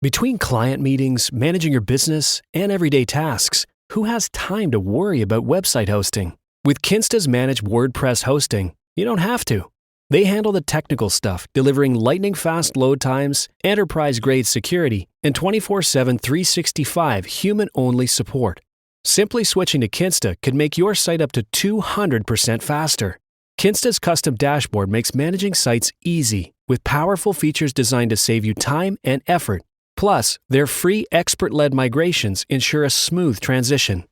Between client meetings, managing your business, and everyday tasks, who has time to worry about website hosting? With Kinsta's managed WordPress hosting, you don't have to. They handle the technical stuff, delivering lightning-fast load times, enterprise-grade security, and 24/7 365 human-only support. Simply switching to Kinsta could make your site up to 200% faster. Kinsta's custom dashboard makes managing sites easy, with powerful features designed to save you time and effort. Plus, their free expert-led migrations ensure a smooth transition.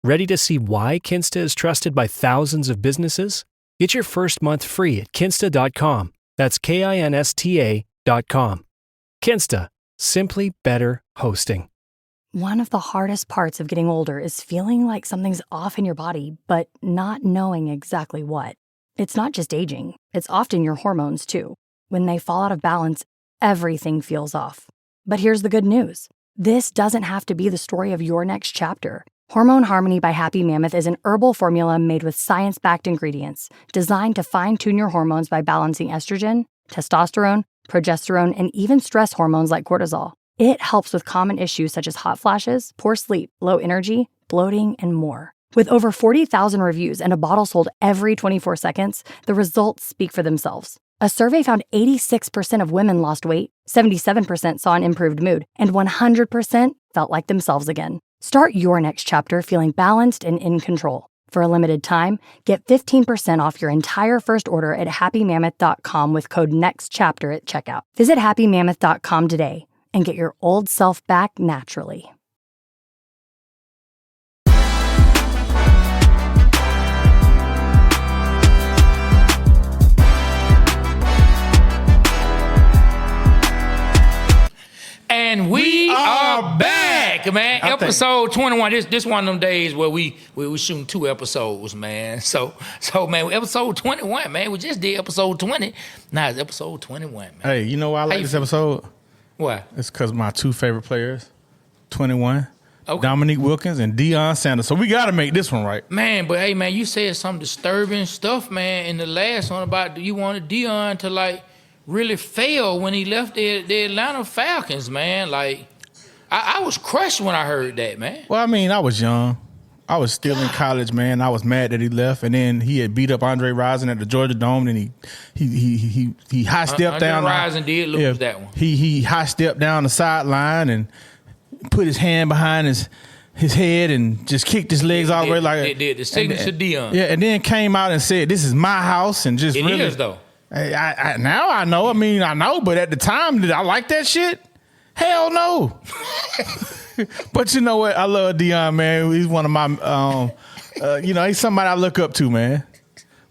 Ready to see why Kinsta is trusted by thousands of businesses? Get your first month free at kinsta.com. That's KINSTA.com. Kinsta. Simply better hosting. One of the hardest parts of getting older is feeling like something's off in your body, but not knowing exactly what. It's not just aging. It's often your hormones, too. When they fall out of balance, everything feels off. But here's the good news. This doesn't have to be the story of your next chapter. Hormone Harmony by Happy Mammoth is an herbal formula made with science-backed ingredients designed to fine-tune your hormones by balancing estrogen, testosterone, progesterone, and even stress hormones like cortisol. It helps with common issues such as hot flashes, poor sleep, low energy, bloating, and more. With over 40,000 reviews and a bottle sold every 24 seconds, the results speak for themselves. A survey found 86% of women lost weight, 77% saw an improved mood, and 100% felt like themselves again. Start your next chapter feeling balanced and in control. For a limited time, get 15% off your entire first order at happymammoth.com with code NEXTCHAPTER at checkout. Visit happymammoth.com today and get your old self back naturally. And we are back, man. Episode 21. This one of them days where we shooting 2 episodes, man. So man, episode 21, man. We just did episode 20. Now it's episode 21, man. Hey, you know why I like this episode? Why? It's because my 2 favorite players, 21, okay. Dominique Wilkins and Deion Sanders. So we got to make this one right. Man, but hey, man, you said some disturbing stuff, man, in the last one about you wanted Deion to, like, really fail when he left the Atlanta Falcons, man. Like, I was crushed when I heard that, man. Well, I mean, I was young. I was still in college, man. I was mad that he left, and then he had beat up Andre Rison at the Georgia Dome, and he high stepped down. Andre Rison did lose that one. He high stepped down the sideline and put his hand behind his head and just kicked his legs all the way like it did. The signature Deion. Yeah, and then came out and said, "This is my house," and just it really is though. Now I know. I mean, I know, but at the time, did I like that shit? Hell no. But you know what? I love Deion, man. He's one of my, he's somebody I look up to, man.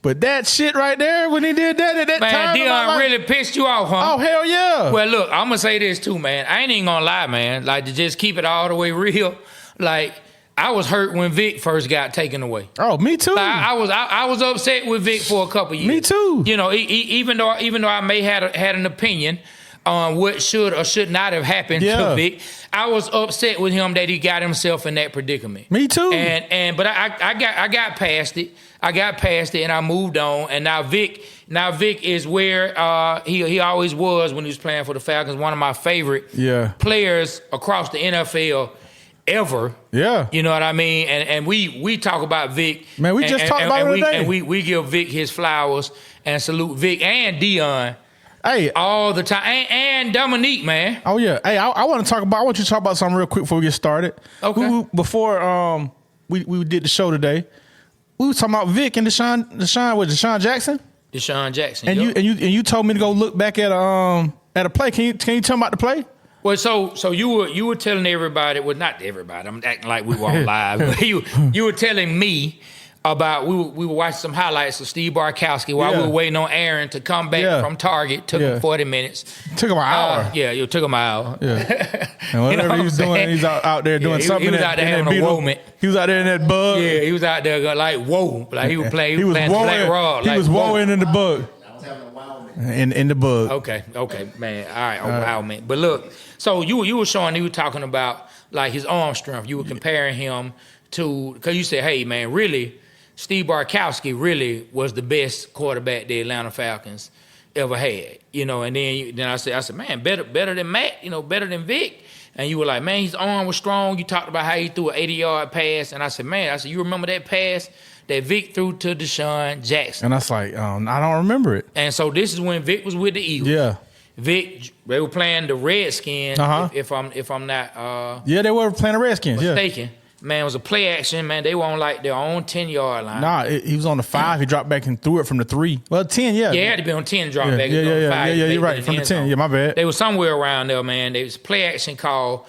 But that shit right there, when he did that at that time. Man, Deion really pissed you off, huh? Oh, hell yeah. Well, look, I'm going to say this too, man. I ain't even going to lie, man. Like, to just keep it all the way real, like, I was hurt when Vic first got taken away. Oh, me too. Like, I was upset with Vic for a couple years. Me too. You know, even though I may had an opinion on what should or should not have happened to Vic, I was upset with him that he got himself in that predicament. Me too. But I got past it. I got past it and I moved on. And now Vic is where he always was when he was playing for the Falcons. One of my favorite players across the NFL ever. Yeah. You know what I mean? And we talk about Vic. Man, we just talked about it today. And we give Vic his flowers and salute Vic and Deion. Hey, all the time, and Dominique, man. Oh yeah. Hey, I want you to talk about something real quick before we get started. Okay. Before we did the show today, we were talking about Vic and Deshaun Jackson. Deshaun Jackson. And you told me to go look back at a play. Can you tell me about the play? Well, so you were telling everybody, well, not everybody. I'm acting like we were on live. But you were telling me about we were watching some highlights of Steve Bartkowski while we were waiting on Aaron to come back from Target. Took him 40 minutes. Took him an hour. It took him an hour. Yeah. And whatever he was doing, he's out there doing something. He was out there having a moment. He was out there in that bug. Yeah, he was out there like whoa, like he was playing. He was playing Black Rod. He was woeing in the bug. In the bug. Okay, man. All right, wow, man. But look, so you were showing, you were talking about like his arm strength. You were comparing him to, because you said, hey, man, really, Steve Bartkowski really was the best quarterback the Atlanta Falcons ever had, you know. And then I said, man, better than Matt, you know, better than Vic. And you were like, man, his arm was strong. You talked about how he threw an 80-yard pass. And I said, you remember that pass that Vic threw to Deshaun Jackson? And I was like, I don't remember it. And so this is when Vic was with the Eagles. Yeah. Vic, they were playing the Redskins. If I'm not they were playing the Redskins. Mistaken. Man, it was a play action. Man, they were on like their own 10-yard line. Nah, he was on the 5. He dropped back and threw it from the 3. Well, 10, yeah. Yeah, it had to be on 10 to drop back. Yeah, you're right. From the 10. Yeah, my bad. They were somewhere around there, man. They was play action call.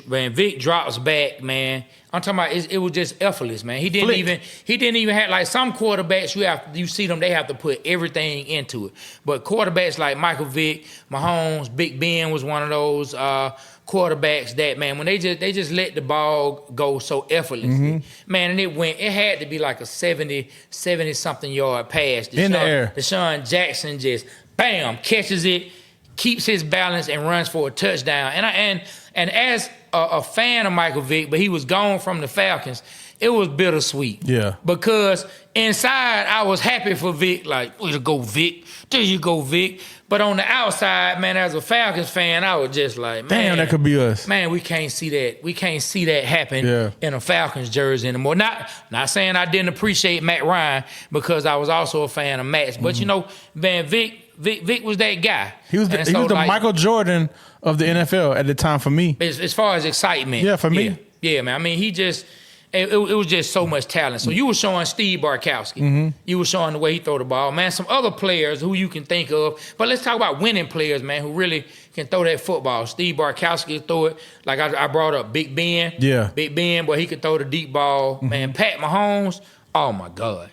Man, Vic drops back, man. I'm talking about it was just effortless, man. He didn't even have like some quarterbacks. You see them, they have to put everything into it. But quarterbacks like Michael Vick, Mahomes, Big Ben was one of those quarterbacks that, man, when they just let the ball go so effortlessly, man, and it had to be like a 70 something yard pass. In the air. Deshaun Jackson just bam catches it, keeps his balance and runs for a touchdown. And as a fan of Michael Vick, but he was gone from the Falcons, it was bittersweet. Yeah. Because inside I was happy for Vick, like, way to go, Vick. There you go, Vick. But on the outside, man, as a Falcons fan, I was just like, man, damn, that could be us. Man, we can't see that. We can't see that happen in a Falcons jersey anymore. Not saying I didn't appreciate Matt Ryan, because I was also a fan of Matt's. But you know, man, Vic was that guy. He was the Michael Jordan of the NFL at the time for me. As far as excitement. Yeah, for me. Yeah, man. I mean, it was just so much talent. So you were showing Steve Bartkowski. You were showing the way he throw the ball. Man, some other players who you can think of. But let's talk about winning players, man, who really can throw that football. Steve Bartkowski throw it. Like I brought up Big Ben. Yeah. Big Ben, boy, he could throw the deep ball. Man, Pat Mahomes, oh my God.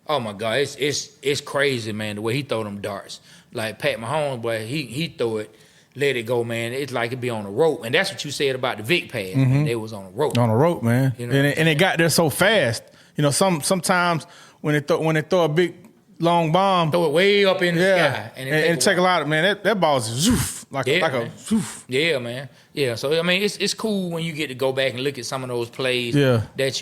It's crazy, man, the way he throw them darts. Like Pat Mahomes, boy, he throw it, let it go, man. It's like it be on a rope. And that's what you said about the Vic pass. Man. It was on a rope. On a rope, man. You know? And it got there so fast. You know, sometimes when they throw a big long bomb, throw it way up in the sky. And it take a lot of, man, that ball's zoof, like a zoof. Yeah, man. Yeah, so I mean, it's cool when you get to go back and look at some of those plays that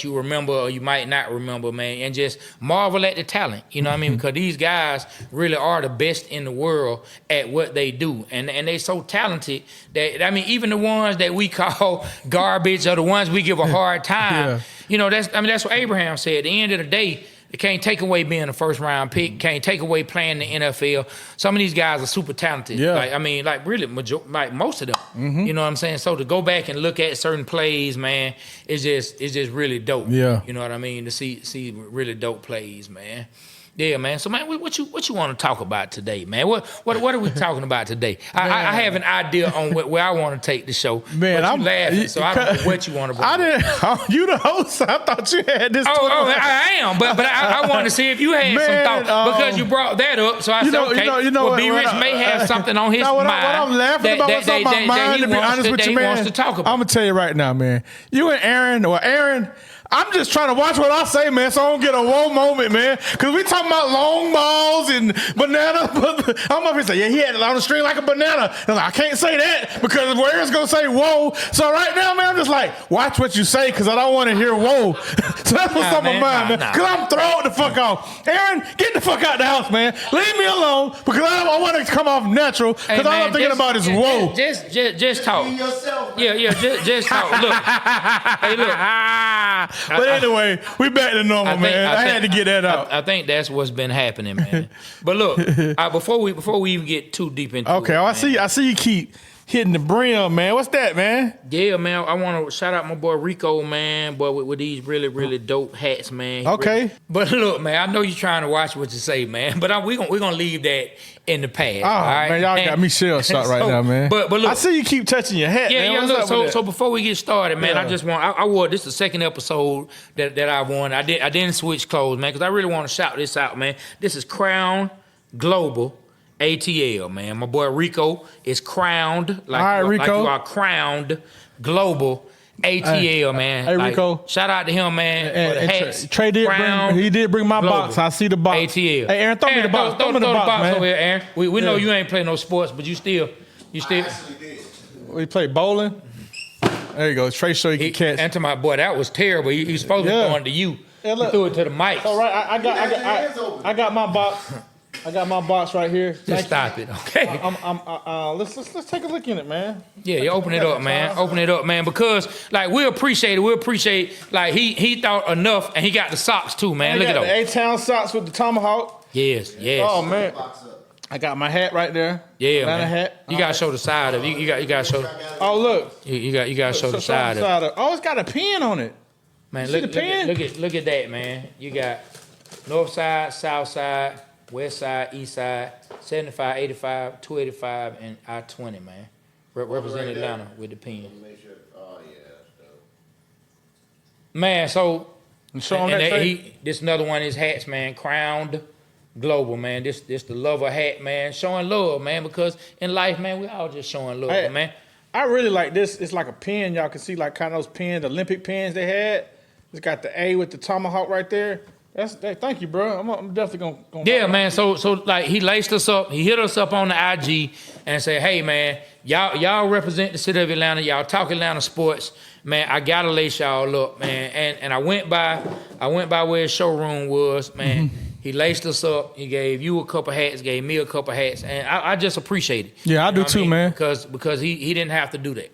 you remember or you might not remember, man, and just marvel at the talent. You know what I mean? Because these guys really are the best in the world at what they do, and they so talented that, I mean, even the ones that we call garbage or the ones we give a hard time. You know, that's what Abraham said. At the end of the day, it can't take away being a first-round pick. Can't take away playing in the NFL. Some of these guys are super talented. Yeah. Like, I mean, like really, like most of them. You know what I'm saying? So to go back and look at certain plays, man, it's just really dope. Yeah. You know what I mean? To see really dope plays, man. Yeah, man. So, man, what you want to talk about today, man? What are we talking about today? I have an idea on where I want to take the show. Man, I'm laughing, so I don't know what you want to bring. I didn't. You the host. I thought you had this. I am, but I wanted to see if you had some thoughts because you brought that up. So I said, okay, well, B. Rich may have something on his mind. What I'm laughing about, what's on my mind, to be honest with you, man. Wants to talk about. I'm gonna tell you right now, man. You and Aaron. I'm just trying to watch what I say, man, so I don't get a whoa moment, man. Because we talking about long balls and banana. I'm up here saying, he had it on the string like a banana. And I can't say that because Aaron's going to say whoa. So right now, man, I'm just like, watch what you say because I don't want to hear whoa. So that's what's on my mind, man. Because I'm throwing the fuck off. Aaron, get the fuck out the house, man. Leave me alone because I want to come off natural because all I'm thinking about is whoa. Just talk. Be yourself. Yeah, just talk. Look. Hey, look. But anyway, we back to normal, man. I had to get that out. I think that's what's been happening, man. But look, before we even get too deep into it, I see you keep hitting the brim, man. What's that, man? Yeah, man. I want to shout out my boy Rico, man. Boy, with these really, really dope hats, man. Okay. But look, man, I know you're trying to watch what you say, man. But we're gonna leave that in the past. Oh, all right? Man, y'all got me shell-shocked right now, man. But look, I see you keep touching your hat, man. Yeah, What's look, so before we get started, man, Yeah. I wore, this is the second episode that I won. I didn't switch clothes, man, because I really want to shout this out, man. This is Crown Global ATL, man. My boy Rico is crowned like you are crowned Global ATL, man. Hey, Rico. Shout out to him, man. For the hats. Trey did bring my Global. box. I see the box. ATL. Hey, Aaron, throw me the box. Throw me the box, man. Over here, Aaron. We know you ain't playing no sports, but you still. I actually did. We play bowling. There you go. Trey show you can catch. And to my boy, that was terrible. He was supposed to be going to you. Yeah, He threw it to the mic. All right, I got my box. I got my box right here. Just stop it, okay? Let's take a look in it, man. Yeah, you open it up, man. Open it up, man, because like we appreciate it. We appreciate like he thought enough, and he got the socks too, man. Look at those. The A-Town socks with the tomahawk. Yes. Oh man, I got my hat right there. Yeah, Atlanta man. hat. You gotta show the side of it. You gotta show. Oh look. You gotta show the side of it. Oh, it's got a pin on it. Man, look at that, man. You got north side, south side, west side, east side, 75, 85, 285, and I-20, man. Represent Atlanta with the pin. Man, so this another one of his hats, man. Crowned Global, man. This the lover hat, man. Showing love, man, because in life, man, we all just showing love, man. I really like this. It's like a pin. Y'all can see like kind of those pins, Olympic pins they had. It's got the A with the tomahawk right there. Thank you, bro. I'm definitely gonna. Yeah, man. So like he laced us up. He hit us up on the IG and said, "Hey, man, y'all represent the city of Atlanta. Y'all talk Atlanta sports, man. I gotta lace y'all up, man." And I went by where his showroom was, man. Mm-hmm. He laced us up. He gave you a couple hats, gave me a couple hats, and I just appreciate it. Yeah, I do too, man. Because he didn't have to do that.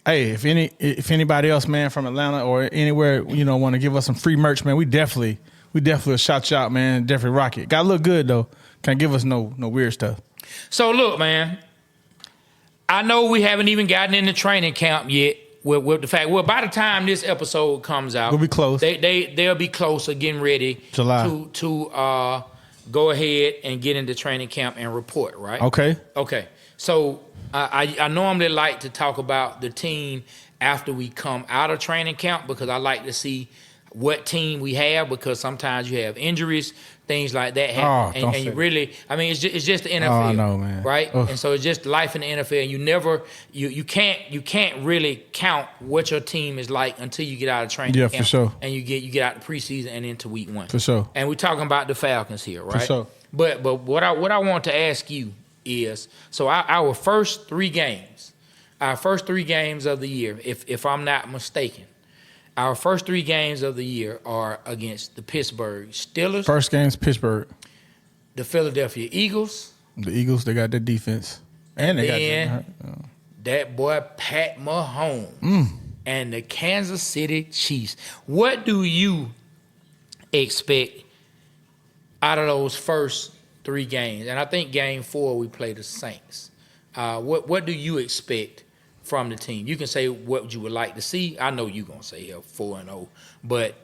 Hey, if anybody else, man, from Atlanta or anywhere, want to give us some free merch, man, we definitely will shout you out, man. Definitely rock it. Gotta look good though. Can't give us no weird stuff. So look, man, I know we haven't even gotten into training camp yet. With the fact, by the time this episode comes out, we'll be close. They'll be closer, getting ready July. to go ahead and get into training camp and report, right? Okay. So I normally like to talk about the team after we come out of training camp because I like to see what team we have because sometimes you have injuries, things like that happen, and you really, I mean, it's just the NFL, I know, man. Right? Ugh. And so it's just life in the NFL, and you can't really count what your team is like until you get out of training camp, for sure, and you get out the preseason and into week one, for sure. And we're talking about the Falcons here, right? For sure. But what I want to ask you is, so our first three games of the year, if I'm not mistaken. Our first three games of the year are against the Pittsburgh Steelers. First game's Pittsburgh. The Philadelphia Eagles. The Eagles, they got their defense. And they got that boy Pat Mahomes and the Kansas City Chiefs. What do you expect out of those first three games? And I think game 4 we play the Saints. What do you expect from the team? You can say what you would like to see. I know you're gonna say 4-0, but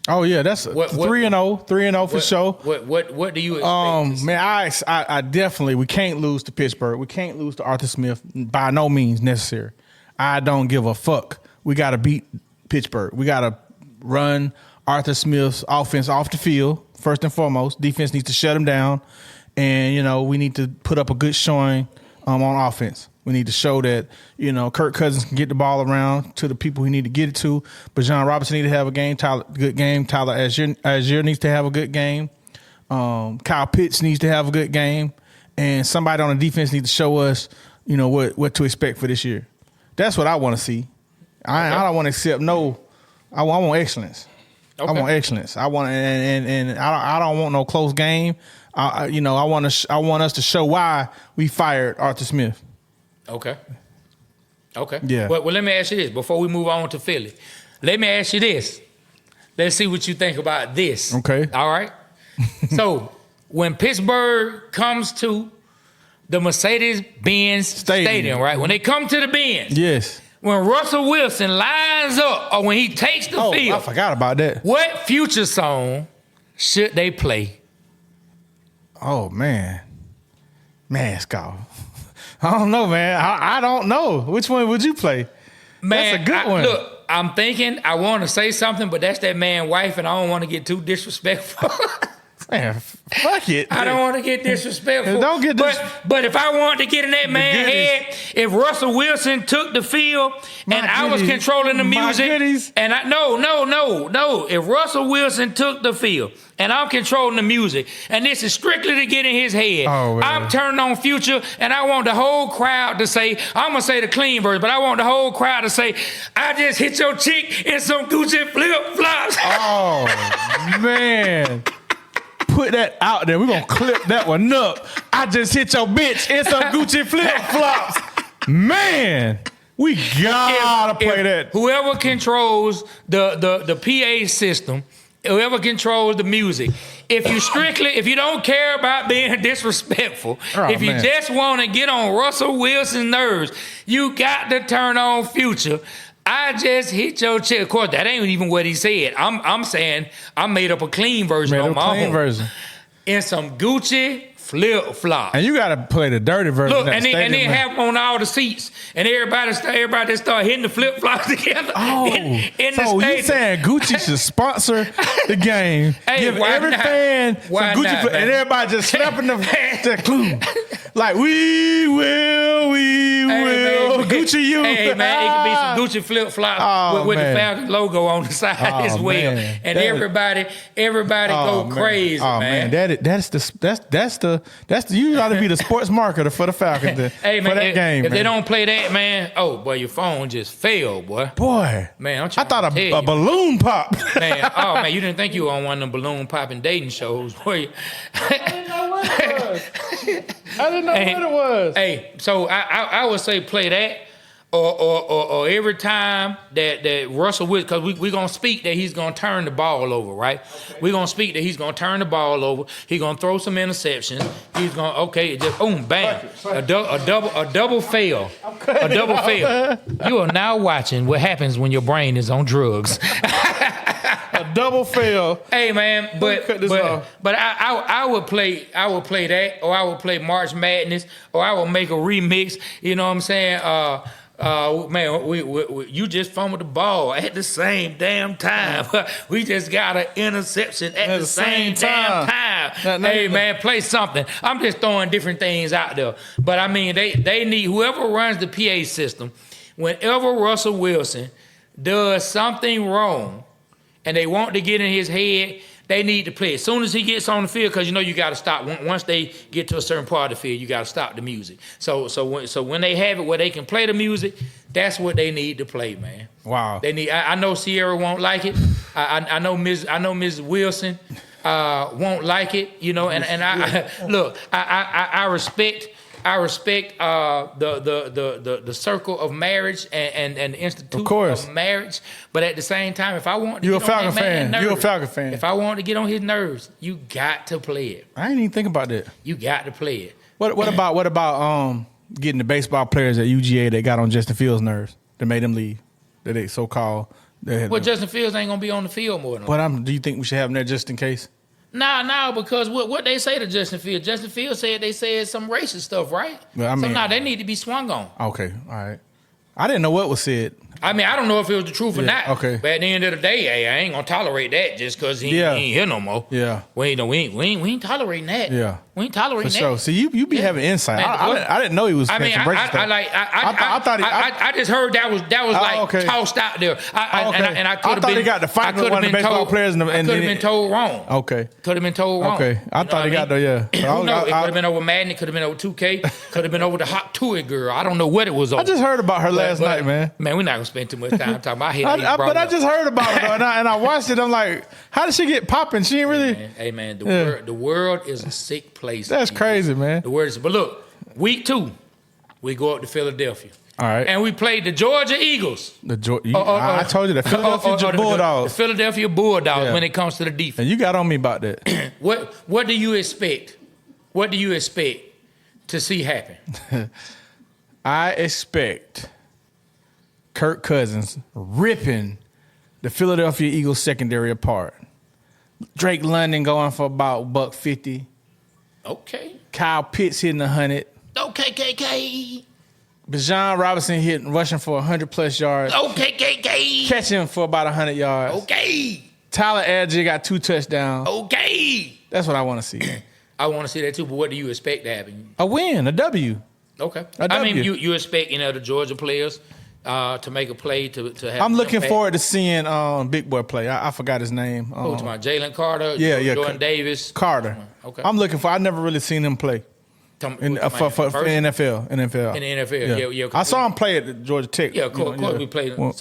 that's 3-0 for sure. What do you expect? Man, I definitely, we can't lose to Pittsburgh. We can't lose to Arthur Smith. By no means necessary. I don't give a fuck. We got to beat Pittsburgh. We got to run Arthur Smith's offense off the field first and foremost. Defense needs to shut him down, and we need to put up a good showing on offense. We need to show that, Kirk Cousins can get the ball around to the people he need to get it to. But John Robinson needs to have a good game. Tyler Algier needs to have a good game. Kyle Pitts needs to have a good game. And somebody on the defense needs to show us, what to expect for this year. That's what I want to see. I don't want to accept I want excellence. Okay. I want excellence. I want and I don't want no close game. I want us to show why we fired Arthur Smith. Okay. Yeah. Well, let me ask you this before we move on to Philly. Let me ask you this. Let's see what you think about this. Okay. All right. So when Pittsburgh comes to the Mercedes-Benz Stadium, right? When they come to the Benz. Yes. When Russell Wilson lines up or when he takes the field. I forgot about that. What Future song should they play? Oh, man. Scott. I don't know, man. I don't know. Which one would you play? Man, that's a good one. Look, I'm thinking I want to say something, but that's that man's wife, and I don't want to get too disrespectful. Man, fuck it. I don't want to get disrespectful. Don't get But if I want to get in that man's head, if Russell Wilson took the field and I was controlling the music, and no. If Russell Wilson took the field and I'm controlling the music, and this is strictly to get in his head, I'm turning on Future, and I want the whole crowd to say, I'm gonna say the clean version, but I want the whole crowd to say, I just hit your chick in some Gucci flip flops. Oh man. put that out there. We're going to clip that one up. I just hit your bitch in some Gucci flip-flops. Man, we gotta play that. Whoever controls the PA system, whoever controls the music, if you don't care about being disrespectful, if you just want to get on Russell Wilson's nerves, you got to turn on Future. I just hit your chick. Of course, that ain't even what he said. I'm saying I made up a clean version on my own. Version. In some Gucci flip-flop. And you got to play the dirty version. Look, and then have them on all the seats. And everybody just start hitting the flip-flops together in the so stadium. You saying Gucci should sponsor the game, give every fan some Gucci flip, and everybody just slapping the clue. Like, we will, Gucci you. Hey, man, it could be some Gucci flip-flops with the Falcons logo on the side as well. Man. And everybody go crazy, man. That's the you ought to be the sports marketer for the Falcons hey, man, for that game. If they don't play that, man, boy, your phone just failed, boy. Man, I thought a balloon pop. Man, you didn't think you were on one of them balloon popping dating shows, were you? I didn't know what it was. Hey, so I would say play that. Or every time that Russell Wilson, because we're going to speak that he's going to turn the ball over, right? We're going to speak that he's going to turn the ball over. He's going to throw some interceptions. He's going to, just boom, bam. A double fail. A double fail. You are now watching what happens when your brain is on drugs. A double fail. Hey, man, but I would play that, or I would play March Madness, or I would make a remix, you know what I'm saying? Man, we you just fumbled the ball at the same damn time. We just got an interception at the same damn time. Hey, man, play something. I'm just throwing different things out there. But, I mean, they need whoever runs the PA system, whenever Russell Wilson does something wrong and they want to get in his head, they need to play. As soon as he gets on the field, because you got to stop. Once they get to a certain part of the field, you got to stop the music. So when they have it where they can play the music, that's what they need to play, man. Wow. They need. I know Sierra won't like it. I know Ms. Wilson won't like it. And I look. I respect. The circle of marriage and the institute of marriage, but at the same time, if I want to, you're a Falcon fan. If I want to get on his nerves, you got to play it. I didn't even think about that. You got to play it. What about getting the baseball players at UGA that got on Justin Fields' nerves that made him leave? That they so-called. Justin Fields ain't gonna be on the field more than. But do you think we should have him there just in case? No, because what they say to Justin Fields said they said some racist stuff, right? Well, they need to be swung on. Okay, all right. I didn't know what was said. I mean, I don't know if it was the truth or not. Okay. But at the end of the day, hey, I ain't gonna tolerate that just because he ain't here no more. Yeah. We ain't tolerating that. Yeah. We ain't tolerating that. For sure. See, you be having insight. Man, I didn't know he was. I mean, I just heard that was tossed out there. I thought he got to fight with one of the baseball players. I could have been told wrong. Okay. Could have been told wrong. Okay. I thought he got the Who knows? It could have been over Madden. It could have been over 2K. Could have been over the hot Toy girl. I don't know what it was over. I just heard about her last night, man. Man, we're not gonna spend too much time talking about her. But I just heard about her, and I watched it. I'm like, how did she get popping? She ain't really. Hey, man, the world is a sick place. That's crazy, man. The word is, but look, week 2, we go up to Philadelphia. All right. And we played the Georgia Eagles. I told you the Philadelphia Bulldogs. The Philadelphia Bulldogs when it comes to the defense. And you got on me about that. What do you expect? What do you expect to see happen? I expect Kirk Cousins ripping the Philadelphia Eagles secondary apart. Drake London going for about $150. Okay. Kyle Pitts hitting 100. Okay, KK. Bijan Robinson rushing for 100+ yards. Okay, KK. Catching for about 100 yards. Okay. Tyler Algier got 2 touchdowns. Okay. That's what I want to see. I want to see that too, but what do you expect to happen? A win, a W. Okay. I mean, you expect, the Georgia players to make a play to have. I'm looking forward to seeing Big Boy play. I forgot his name. Jalen Carter. Yeah. Jordan Davis. Carter. Okay. I never really seen him play. For NFL. In the NFL, yeah. I saw him play at Georgia Tech. Yeah, of course, we played. You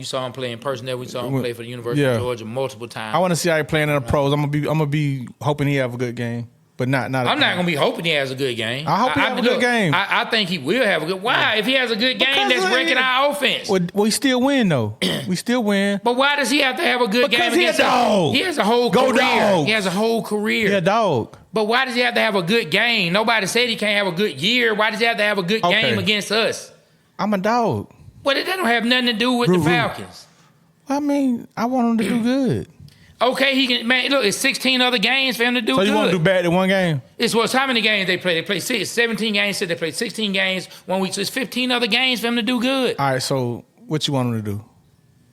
saw him play in person there. We saw him play for the University of Georgia multiple times. I want to see how he playing in the pros. I'm gonna be hoping he have a good game, but not. I'm not gonna be hoping he has a good game. I hope he have a good game. I think he will have a good. Why? If he has a good game, that's breaking our offense. Well, we still win though. We still win. But why does he have to have a good game? Because he a dog. He has a whole career. Dogs. He has a whole career. He a dog. But why does he have to have a good game? Nobody said he can't have a good year. Why does he have to have a good game against us? I'm a dog. Well, that don't have nothing to do with the Falcons. Well, I mean, I want him to do good. Okay, he can. Man, look, it's 16 other games for him to do good. So you want to do bad in one game? It's how many games they play? They play 17 games. So they play 16 games 1 week. So it's 15 other games for him to do good. All right, so what you want him to do?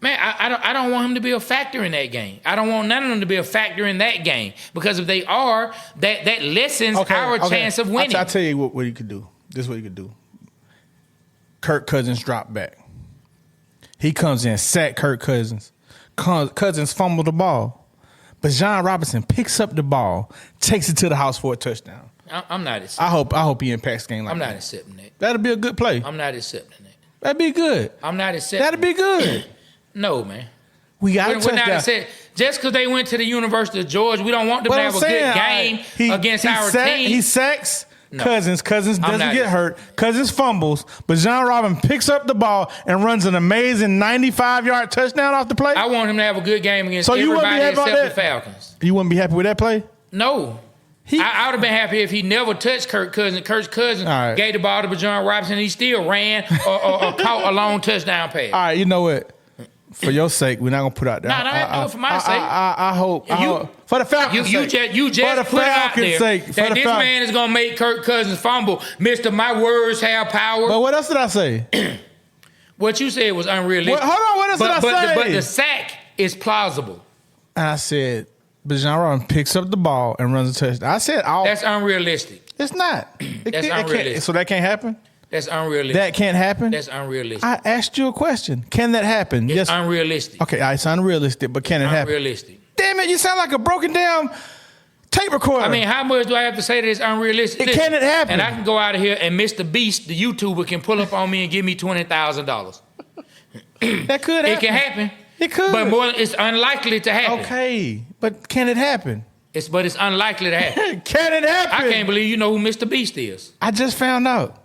Man, I don't want him to be a factor in that game. I don't want none of them to be a factor in that game because if they are, that lessens our chance of winning. I'll tell you what you could do. This is what you could do. Kirk Cousins drop back. He comes in, sack Kirk Cousins. Cousins fumble the ball. But John Robinson picks up the ball, takes it to the house for a touchdown. I'm not accepting I hope he impacts the game like that. I'm not accepting that. That'd be a good play. I'm not accepting that. That'd be good. I'm not accepting That'd be good. No, man. We got to touchdown. Just because they went to the University of Georgia, we don't want them to have a good game against our team. He sacks Cousins. Cousins doesn't get hurt. Cousins fumbles. But John Robinson picks up the ball and runs an amazing 95-yard touchdown off the play. I want him to have a good game against everybody except the Falcons. You wouldn't be happy with that play? No. I would have been happy if he never touched Kirk Cousins. Kirk Cousins gave the ball to John Robinson and he still ran or caught a long touchdown pass. All right, you know what? For your sake, we're not gonna put out there. No, for my sake. I hope. For the Falcons' sake. You just put it out there that this man is gonna make Kirk Cousins fumble. Mister, my words have power. But what else did I say? What you said was unrealistic. Hold on, what else did I say? But the sack is plausible. I said, but John Robinson picks up the ball and runs a touchdown. I said, that's unrealistic. It's not. That's unrealistic. So that can't happen? That's unrealistic. That can't happen? That's unrealistic. I asked you a question. Can that happen? It's unrealistic. Okay, it's unrealistic, but can it happen? Unrealistic. Damn it, you sound like a broken down tape recorder. I mean, how much do I have to say that it's unrealistic? Can it happen? And I can go out of here and Mr. Beast, the YouTuber, can pull up on me and give me $20,000. That could happen. It can happen. It could. But it's unlikely to happen. Okay, but can it happen? It's unlikely to happen. Can it happen? I can't believe you know who Mr. Beast is. I just found out.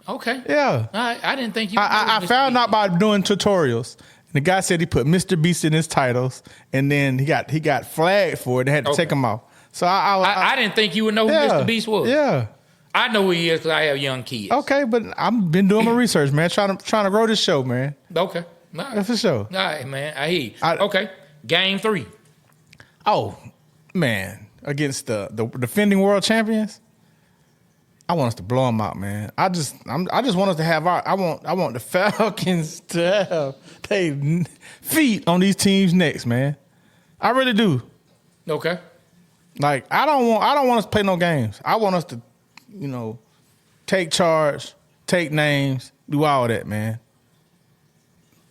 Okay. Yeah. I didn't think you. I found out by doing tutorials. And the guy said he put Mr. Beast in his titles, and then he got flagged for it. They had to take him off. So I didn't think you would know who Mr. Beast was. Yeah. I know who he is because I have young kids. Okay, but I've been doing my research, man. Trying to grow this show, man. Okay. All right. That's for sure. All right, man. I hear you. Okay. Game 3. Oh, man. Against the defending world champions. I want us to blow them out, man. I just want us to have I want the Falcons to have their feet on these teams' necks, man. I really do. Okay. Like I don't want us to play no games. I want us to, take charge, take names, do all that, man.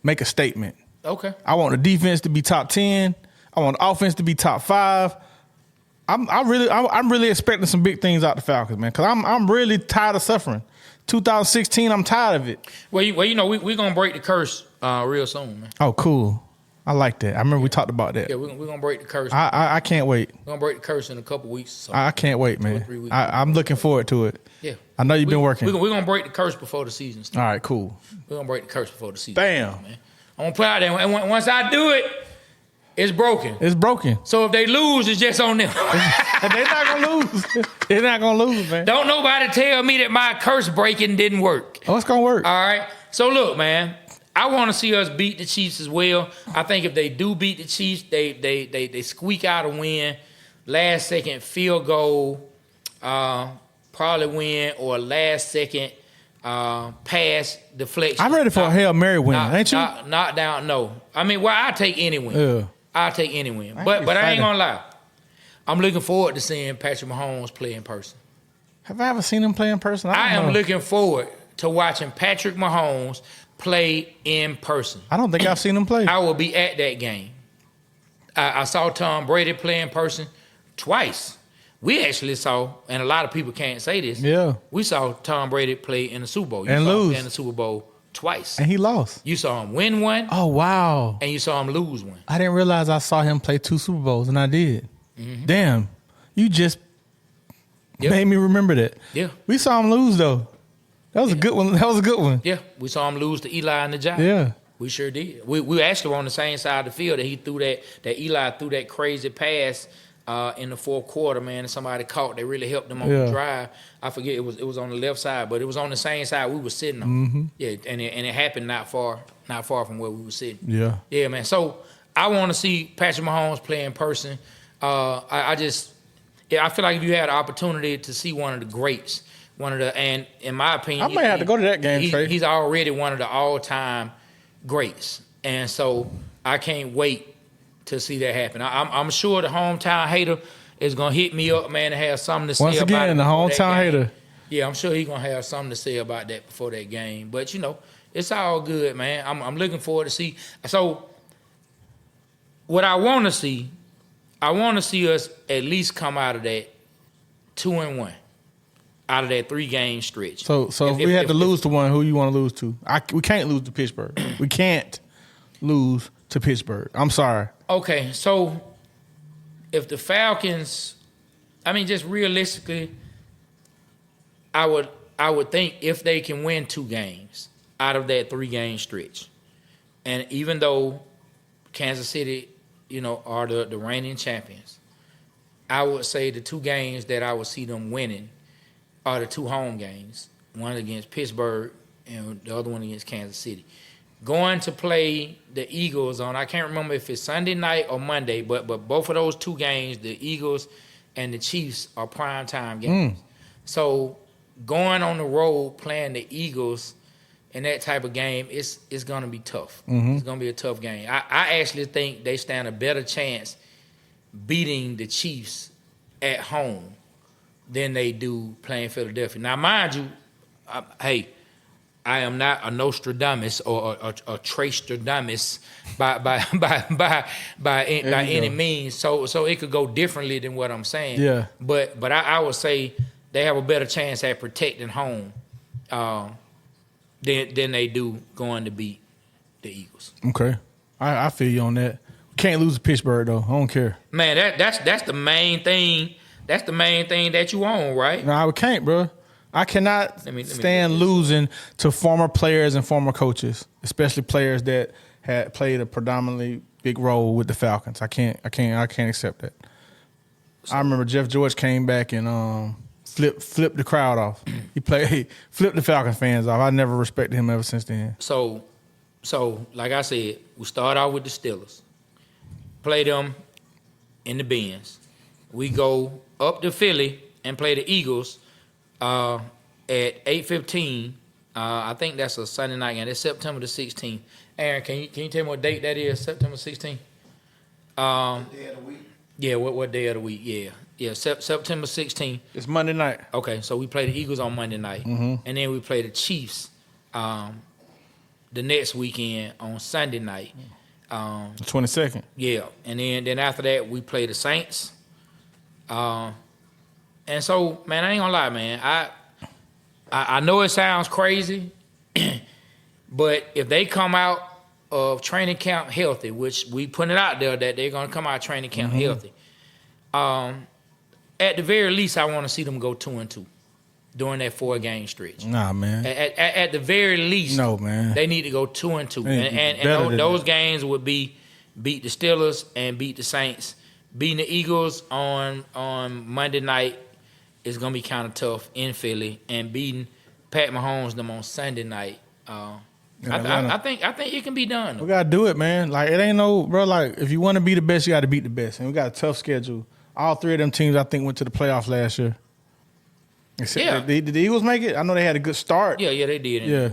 Make a statement. Okay. I want the defense to be top 10. I want the offense to be top 5. I'm really expecting some big things out the Falcons, man, because I'm really tired of suffering. 2016, I'm tired of it. Well, we're gonna break the curse real soon, man. Oh, cool. I like that. I remember we talked about that. Yeah, we're gonna break the curse. I can't wait. We're gonna break the curse in a couple weeks. So I can't wait, man. 3 weeks. I'm looking forward to it. Yeah. I know you've been working. We're gonna break the curse before the season starts. All right, cool. We're gonna break the curse before the season. Bam. Starts, man. I'm gonna put out there, and once I do it, it's broken. It's broken. So if they lose, it's just on them. They're not gonna lose. They're not gonna lose, man. Don't nobody tell me that my curse breaking didn't work. Oh, it's gonna work. All right. So look, man, I want to see us beat the Chiefs as well. I think if they do beat the Chiefs, they squeak out a win, last second field goal, probably win, or last second pass deflection. I'm ready for a Hail Mary win, ain't you? Knock down. No, I mean, I take any win. Yeah. I'll take any win. But I ain't gonna lie. I'm looking forward to seeing Patrick Mahomes play in person. Have I ever seen him play in person? I am looking forward to watching Patrick Mahomes play in person. I don't think I've seen him play. I will be at that game. I saw Tom Brady play in person twice. We actually saw, and a lot of people can't say this. Yeah. We saw Tom Brady play in the Super Bowl. And lose. In the Super Bowl twice. And he lost. You saw him win one. Oh, wow. And you saw him lose one. I didn't realize I saw him play 2 Super Bowls, and I did. Mm-hmm. Damn. You just made me remember that. Yeah. We saw him lose, though. That was a good one. That was a good one. Yeah. We saw him lose to Eli and the Giants. Yeah. We sure did. We actually were on the same side of the field that he threw that Eli threw that crazy pass in the fourth quarter, man, and somebody caught. They really helped them on the drive. I forget it was on the left side, but it was on the same side we were sitting on. Mm-hmm. Yeah, and it happened not far from where we were sitting. Yeah. Yeah, man. So I want to see Patrick Mahomes play in person. I feel like if you had the opportunity to see one of the greats, and in my opinion, I might have to go to that game, Trey. He's already one of the all-time greats, and so I can't wait to see that happen. I'm sure the hometown hater is gonna hit me up, man, and have something to say about it. Once again, the hometown hater. Yeah, I'm sure he's gonna have something to say about that before that game. But it's all good, man. I'm looking forward to see. So what I want to see us at least come out of that 2-1, out of that 3-game stretch. So if we had to lose to one, who you want to lose to? We can't lose to Pittsburgh. We can't lose to Pittsburgh. I'm sorry. Okay, so if the Falcons, just realistically, I would think if they can win 2 games out of that 3-game stretch, and even though Kansas City, are the reigning champions, I would say the 2 games that I would see them winning are the 2 home games, one against Pittsburgh and the other one against Kansas City. Going to play the Eagles on, I can't remember if it's Sunday night or Monday, but both of those 2 games, the Eagles and the Chiefs, are primetime games. So going on the road playing the Eagles in that type of game, it's going to be tough. Mm-hmm. It's going to be a tough game. I actually think they stand a better chance beating the Chiefs at home than they do playing Philadelphia. Now, mind you, I am not a Nostradamus or a Trastradamus by any means. So it could go differently than what I'm saying. Yeah. But I would say they have a better chance at protecting home than they do going to beat the Eagles. Okay. I feel you on that. Can't lose to Pittsburgh though. I don't care. Man, that's the main thing. That's the main thing that you own, right? No, I can't, bro. I cannot stand losing to former players and former coaches, especially players that had played a predominantly big role with the Falcons. I can't accept that. So, I remember Jeff George came back and flipped the crowd off. He flipped the Falcons fans off. I never respected him ever since then. So like I said, we start out with the Steelers, play them in the Benz. We go up to Philly and play the Eagles. At 8:15, I think that's a Sunday night game. It's September the 16th. Aaron, can you tell me what date that is? September 16th. Day of the week. Yeah, what day of the week? Yeah. September 16th. It's Monday night. Okay, so we play the Eagles on Monday night, and then we play the Chiefs the next weekend on Sunday night. The 22nd. Yeah, and then after that we play the Saints. And so, man, I ain't gonna lie, man. I know it sounds crazy, but if they come out of training camp healthy, which we put it out there that they're gonna come out of training camp healthy, at the very least, I want to see them go 2-2 during that 4-game stretch. Nah, man. At the very least, no, man. They need to go 2-2, and those games would be beat the Steelers and beat the Saints. Beating the Eagles on Monday night is gonna be kind of tough in Philly, and beating Pat Mahomes them on Sunday night. I think it can be done. We gotta do it, man. Like it ain't no bro. Like if you want to be the best, you got to beat the best, and we got a tough schedule. All 3 of them teams, I think, went to the playoffs last year. Yeah. Did the Eagles make it? I know they had a good start. Yeah, they did. Yeah.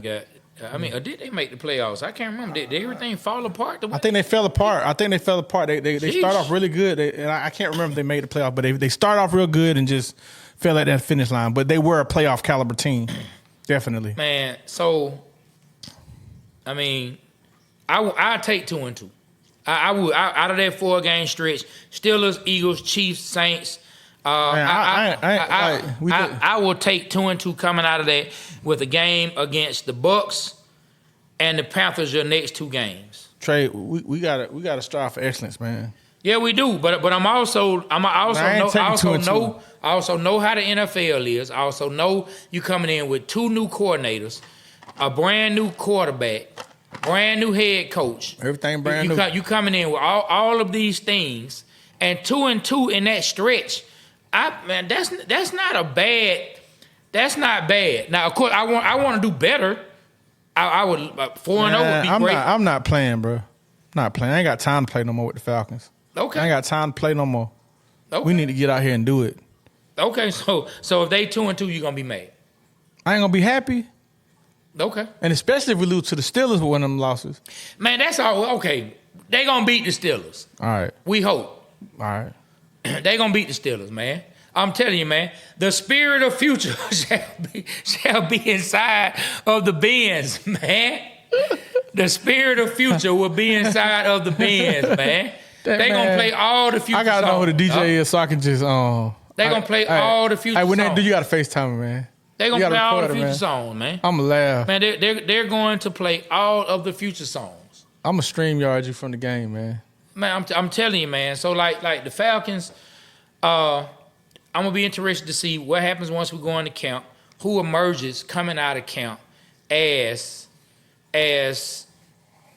Did they make the playoffs? I can't remember. Did everything fall apart? I think they fell apart. They start off really good. And I can't remember if they made the playoff, but they start off real good and just fell at that finish line. But they were a playoff caliber team, definitely. Man, so I take 2-2. I would out of that 4-game stretch: Steelers, Eagles, Chiefs, Saints, I will take 2-2 coming out of that with a game against the Bucks and the Panthers your next 2 games. Trey, we gotta strive for excellence, man. Yeah, we do. But I also know how the NFL is. I also know you coming in with 2 new coordinators, a brand new quarterback, brand new head coach. Everything brand new. You coming in with all of these things, and 2-2 in that stretch. That's not a bad. That's not bad. Now, of course, I want to do better. I would 4-0 would be great. I'm not playing, bro. Not playing. I ain't got time to play no more with the Falcons. Okay. I ain't got time to play no more. Okay. We need to get out here and do it. Okay, so if they 2-2, you're gonna be mad. I ain't gonna be happy. Okay. And especially if we lose to the Steelers with one of them losses. Man, that's all. Okay, they gonna beat the Steelers. All right. We hope. All right. They gonna beat the Steelers, man. I'm telling you, man. The spirit of future shall be inside of the Benz, man. The spirit of future will be inside of the Benz, man. They gonna play all the future songs. I gotta know who the DJ is so I can just They gonna play all the future songs. When they do, you gotta FaceTime me, man. They gonna play all the future songs, man. I'ma laugh. Man, they're going to play all of the future songs. I'ma StreamYard you from the game, man. Man, I'm telling you, man. So like the Falcons, I'm gonna be interested to see what happens once we go into camp. Who emerges coming out of camp as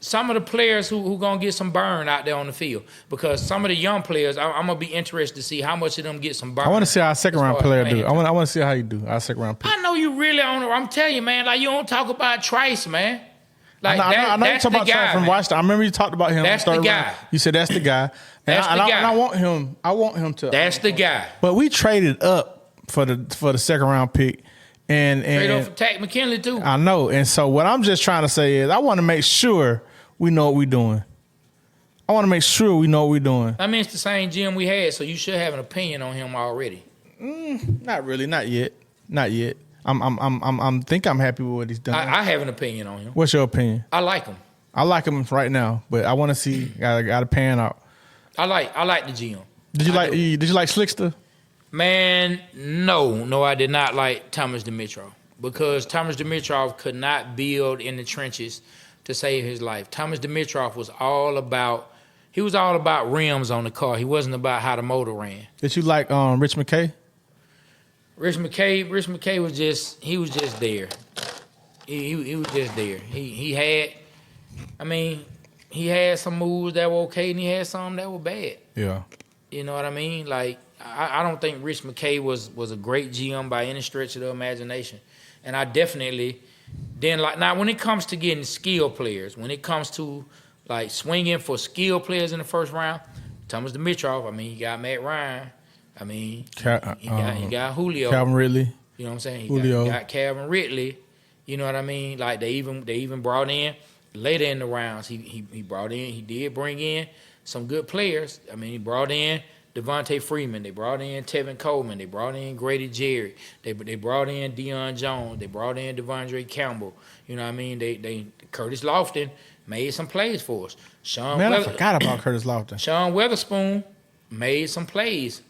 some of the players who gonna get some burn out there on the field, because some of the young players, I'm gonna be interested to see how much of them get some burn. I want to see how our second round player do. I want to see how you do. Our second round pick. I know you really on. I'm telling you, man. Like, you don't talk about Trice, man. Like, I know you talk about Trice from Washington. I remember you talked about him. That's the guy. Round. You said that's the guy. That's the guy. And I want him. I want him to. That's the guy. But we traded up for the second round pick. And trade up for Tack McKinley too. I know. And so what I'm just trying to say is I want to make sure we know what we're doing. I want to make sure we know what we're doing. I mean, it's the same GM we had, so you should have an opinion on him already. Not really. Not yet. I'm happy with what he's done. I have an opinion on him. What's your opinion? I like him. I like him right now, but I want to see. Got to pan out. I like the GM. Did you like Slickster? Man, no, I did not like Thomas Dimitrov, because Thomas Dimitrov could not build in the trenches to save his life. Thomas Dimitrov was all about rims on the car. He wasn't about how the motor ran. Did you like Rich McKay? Rich McKay was just there. He was just there. He had some moves that were okay, and he had some that were bad. Yeah. You know what I mean? Like, I don't think Rich McKay was a great GM by any stretch of the imagination. And I definitely didn't like. Now, when it comes to getting skill players, when it comes to like swinging for skill players in the first round, Thomas Dimitrov, I mean, he got Matt Ryan. I mean, he got Julio. Calvin Ridley. You know what I'm saying? Julio. He got Calvin Ridley. You know what I mean? Like, they even brought in later in the rounds. He did bring in some good players. I mean, he brought in Devontae Freeman. They brought in Tevin Coleman. They brought in Grady Jarrett. They brought in Deion Jones. They brought in Devondre Campbell. You know what I mean? They Curtis Lofton made some plays for us. I forgot about Curtis Lofton. Sean Weatherspoon made some plays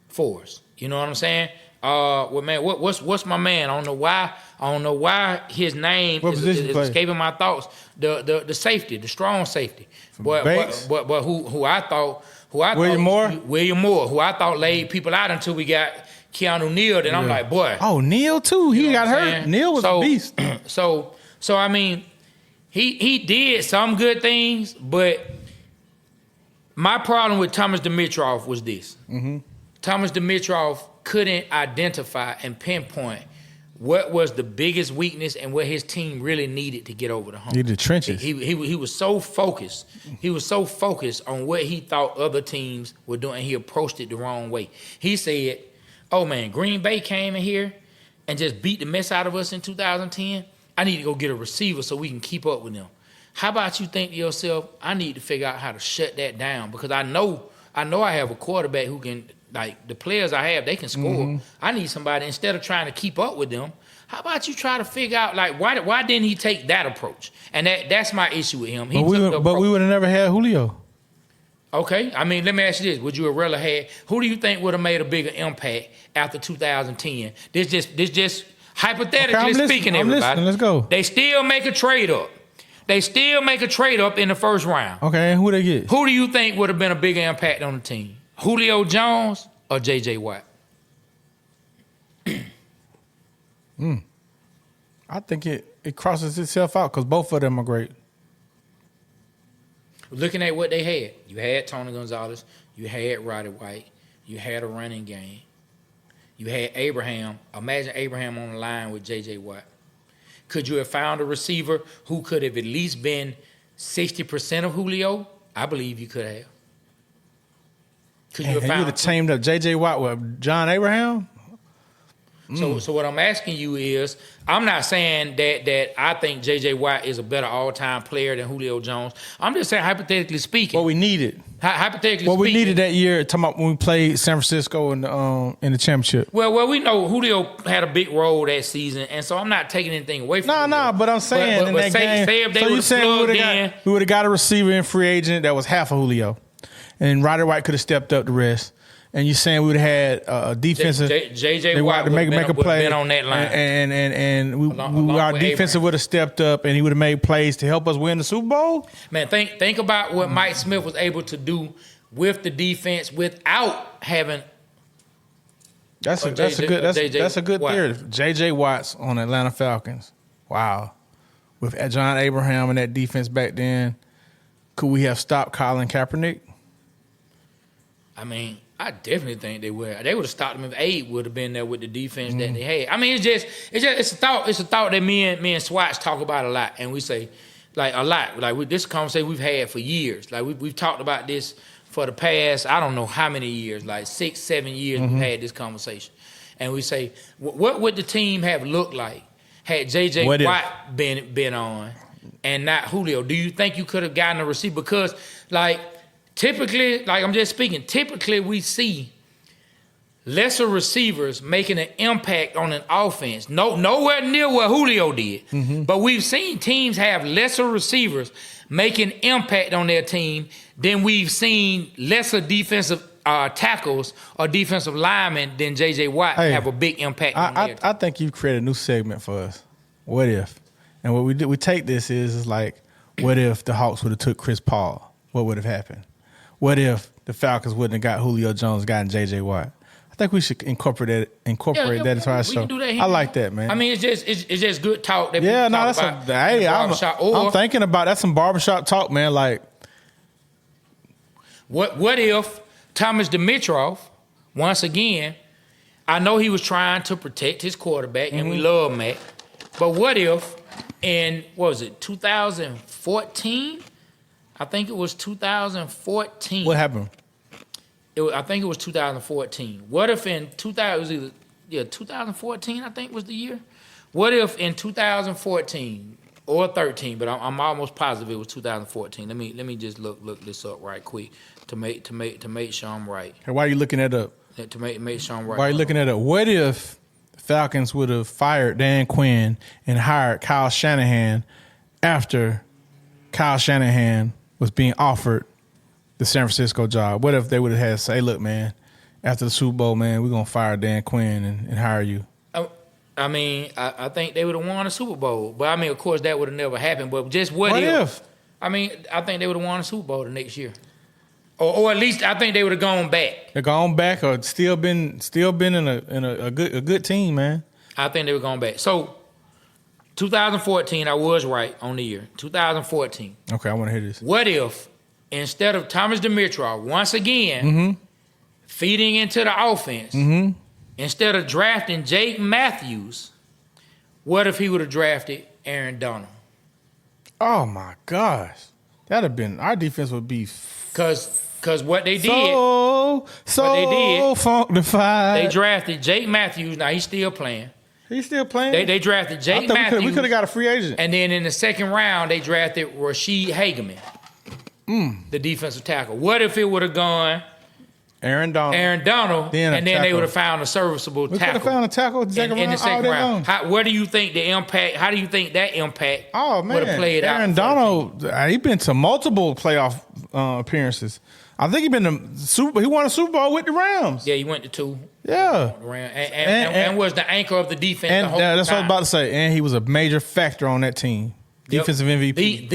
for us. You know what I'm saying? Well, man, what's my man? I don't know why his name is escaping my thoughts. The safety, the strong safety. But who I thought William Moore, who I thought laid people out until we got Keanu Neal. Then I'm like, boy. Oh, Neal too. He got hurt. Neal was a beast. So I mean, he did some good things, but my problem with Thomas Dimitrov was this. Thomas Dimitrov couldn't identify and pinpoint what was the biggest weakness and what his team really needed to get over the hump. Needed the trenches. He was so focused. He was so focused on what he thought other teams were doing. He approached it the wrong way. He said, oh, man, Green Bay came in here and just beat the mess out of us in 2010. I need to go get a receiver so we can keep up with them. How about you think to yourself, I need to figure out how to shut that down, because I know I have a quarterback who can, like, the players I have, they can score. I need somebody, instead of trying to keep up with them, how about you try to figure out, like, why didn't he take that approach? And that's my issue with him. But we would have never had Julio. Okay, I mean, let me ask you this: would you have rather had? Who do you think would have made a bigger impact after 2010? This just hypothetically speaking, everybody. Listening. Let's go. They still make a trade up. They still make a trade up in the first round. Okay, who they get? Who do you think would have been a bigger impact on the team? Julio Jones or J.J. Watt? I think it crosses itself out because both of them are great. Looking at what they had, you had Tony Gonzalez, you had Roddy White, you had a running game, you had Abraham. Imagine Abraham on the line with J.J. Watt. Could you have found a receiver who could have at least been 60% of Julio? I believe you could have. Could you have found? You would have teamed up J.J. Watt with John Abraham? So what I'm asking you is, I'm not saying that I think J.J. Watt is a better all-time player than Julio Jones. I'm just saying hypothetically speaking. What we needed. Hypothetically speaking. What we needed that year, talking about when we played San Francisco in the championship. Well, we know Julio had a big role that season, and so I'm not taking anything away from Julio. No, but I'm saying in that game. Say if they would have plugged in. We would have got a receiver in free agent that was half of Julio. And Roddy White could have stepped up the rest. And you're saying we would have had a defensive. J.J. Watt would have been on that line. And our defensive would have stepped up and he would have made plays to help us win the Super Bowl. Man, think about what Mike Smith was able to do with the defense without having. That's a good theory. J.J. Watt's on the Atlanta Falcons. Wow. With John Abraham and that defense back then, could we have stopped Colin Kaepernick? I mean, I definitely think they would. They would have stopped him if Abe would have been there with the defense that they had. I mean, it's a thought that me and Swatch talk about a lot, and we say like a lot. Like this conversation we've had for years. Like we've talked about this for the past I don't know how many years, like 6-7 years we've had this conversation, and we say what would the team have looked like had J.J. Watt been on and not Julio? Do you think you could have gotten a receiver? Because typically, I'm just speaking, typically we see lesser receivers making an impact on an offense. Nowhere near what Julio did. Mm-hmm. But we've seen teams have lesser receivers making impact on their team than we've seen lesser defensive tackles or defensive linemen than J.J. Watt have a big impact on their team. I think you've created a new segment for us. What if? And what we take this is like, what if the Hawks would have took Chris Paul? What would have happened? What if the Falcons wouldn't have got Julio Jones, gotten J.J. Watt? I think we should incorporate that into our show. I like that, man. I mean, it's just good talk. That I'm thinking about that's some barbershop talk, man. Like, what if Thomas Dimitroff, once again, I know he was trying to protect his quarterback, and we love Matt, but what if in 2014? I think it was 2014. What happened? I think it was 2014. What if in 2014, I think was the year. What if in 2014 or 13, but I'm almost positive it was 2014. Let me just look this up right quick to make sure I'm right. Hey, why are you looking that up? To make sure I'm right. Why are you looking at it? What if the Falcons would have fired Dan Quinn and hired Kyle Shanahan after Kyle Shanahan was being offered the San Francisco job? What if they would have had to say, look, man, after the Super Bowl, man, we're going to fire Dan Quinn and hire you? I mean, I think they would have won a Super Bowl. But, I mean, of course, that would have never happened. But just what if? I mean, I think they would have won a Super Bowl the next year. Or at least I think they would have gone back. They're gone back or still been in a good team, man. I think they were going back. So, 2014, I was right on the year. 2014. Okay, I want to hear this. What if, instead of Thomas Dimitroff, once again, feeding into the offense, instead of drafting Jake Matthews, what if he would have drafted Aaron Donald? Oh, my gosh. That'd have been, our defense would be... Because what they did... So funkified. They drafted Jake Matthews. Now, he's still playing. He's still playing? They drafted Jake Matthews. We could have got a free agent. And then in the second round, they drafted Rashid Hageman, the defensive tackle. What if it would have gone Aaron Donald, and then they would have found a serviceable tackle? We could have found a tackle in the second round. What do you think the impact? How do you think that impact would have played out? Aaron Donald, he's been to multiple playoff appearances. I think he won a Super Bowl with the Rams. Yeah, he went to 2. Yeah. And was the anchor of the defense and the whole that's time. what I was about to say. And he was a major factor on that team. Defensive MVP.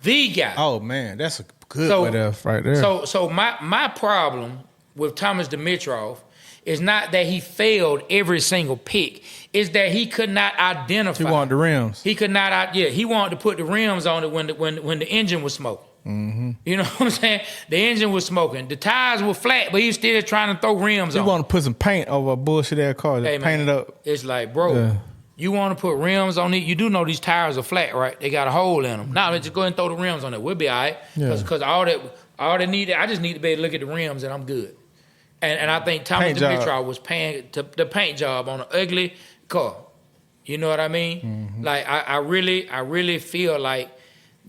The guy. Oh man, that's a good what if right there. So my problem with Thomas Dimitroff is not that he failed every single pick. It's that he could not identify. He wanted the rims. He could not. He wanted to put the rims on it when the engine was smoking. Mm-hmm. You know what I'm saying? The engine was smoking. The tires were flat, but he was still trying to throw rims on. He wanted to put some paint over a bullshit ass car. Paint it up. It's like, bro, you want to put rims on it? You do know these tires are flat, right? They got a hole in them. Nah, just go ahead and throw the rims on it. We'll be all right. Because all they need, I just need to be able to look at the rims and I'm good. And I think Thomas Dimitroff was paying the paint job on an ugly car. You know what I mean? Mm-hmm. Like I really feel like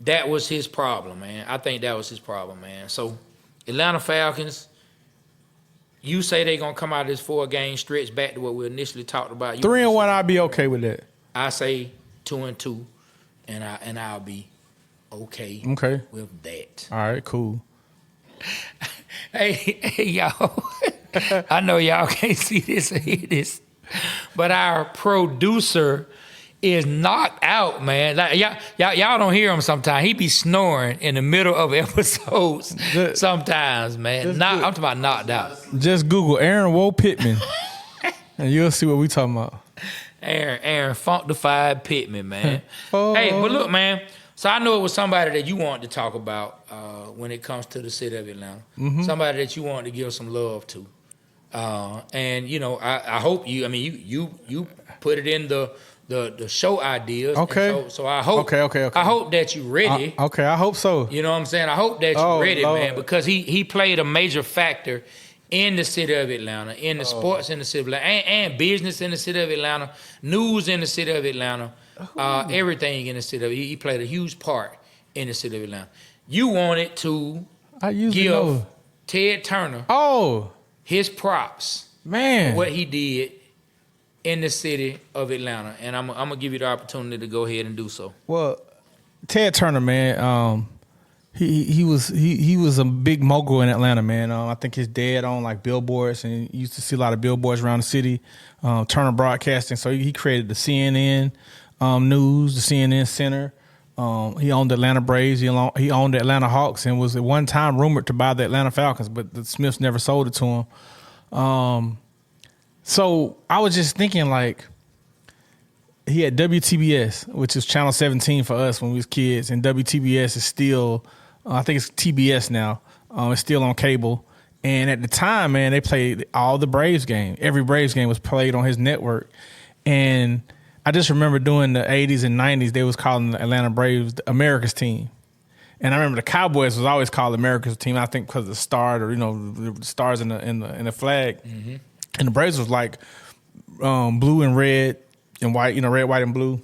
that was his problem, man. I think that was his problem, man. So Atlanta Falcons, you say they're gonna come out of this 4-game stretch back to what we initially talked about. 3-1, I'd be okay with that. I say 2-2, and I'll be okay with that. All right, cool. Hey, y'all. I know y'all can't see this or hear this, but our producer is knocked out, man. Like, y'all don't hear him sometimes. He be snoring in the middle of episodes sometimes, man. I'm talking about knocked out. Just Google Aaron Woe Pittman, and you'll see what we talking about. Aaron Funkified Pittman, man. Hey, but look, man. So I know it was somebody that you wanted to talk about when it comes to the city of Atlanta. Mm-hmm. Somebody that you wanted to give some love to. And you know, I hope you. I mean, you put it in the show ideas. Okay. So I hope. Okay. I hope that you ready. Okay, I hope so. You know what I'm saying? I hope that you ready, Lord. Man, because he played a major factor in the city of Atlanta, in the sports in the city of Atlanta, and business in the city of Atlanta, news in the city of Atlanta, everything in the city of Atlanta. He played a huge part in the city of Atlanta. You wanted to give Ted Turner his props, man, for what he did in the city of Atlanta, and I'm gonna give you the opportunity to go ahead and do so. Well, Ted Turner, man, he was a big mogul in Atlanta, man. I think his dad owned like billboards, and you used to see a lot of billboards around the city. Turner Broadcasting, so he created the CNN News, the CNN Center. He owned the Atlanta Braves. He owned the Atlanta Hawks, and was at one time rumored to buy the Atlanta Falcons, but the Smiths never sold it to him. So I was just thinking, like, he had WTBS, which is Channel 17 for us when we was kids, and WTBS is still, I think it's TBS now. It's still on cable. And at the time, man, they played all the Braves games. Every Braves game was played on his network. And I just remember during the 80s and 90s, they was calling the Atlanta Braves America's team. And I remember the Cowboys was always called America's team, I think because of the star, or, you know, the stars in the flag. Mm-hmm. And the Braves was like blue and red and white, you know, red, white, and blue.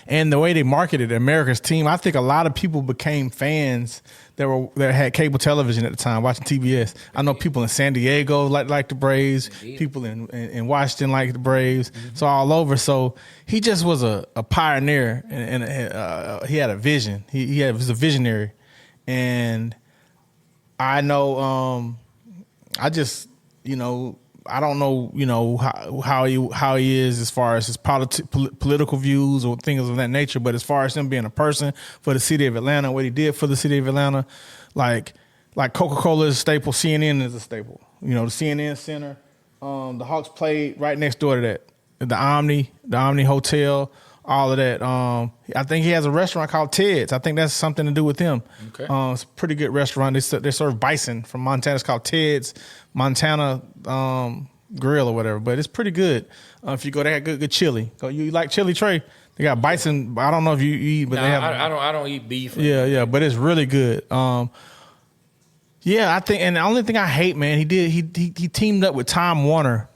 And the way they marketed America's team, I think a lot of people became fans that had cable television at the time, watching TBS. I know people in San Diego like the Braves, people in Washington like the Braves, so all over. So he just was a pioneer, and he had a vision. He was a visionary, and I know. I just, you know, I don't know, you know, how he is as far as his political views or things of that nature. But as far as him being a person for the city of Atlanta, what he did for the city of Atlanta, like Coca-Cola is a staple, CNN is a staple. You know, the CNN Center, the Hawks played right next door to that. The Omni Hotel, all of that. I think he has a restaurant called Ted's. I think that's something to do with him. Okay. It's a pretty good restaurant. They serve bison from Montana. It's called Ted's Montana Grill or whatever. But it's pretty good. If you go, they have good chili. You like chili, Trey? They got bison. I don't know if you eat, but they have. I don't eat beef. Yeah, but it's really good. Yeah, I think, and the only thing I hate, man, he teamed up with Time Warner,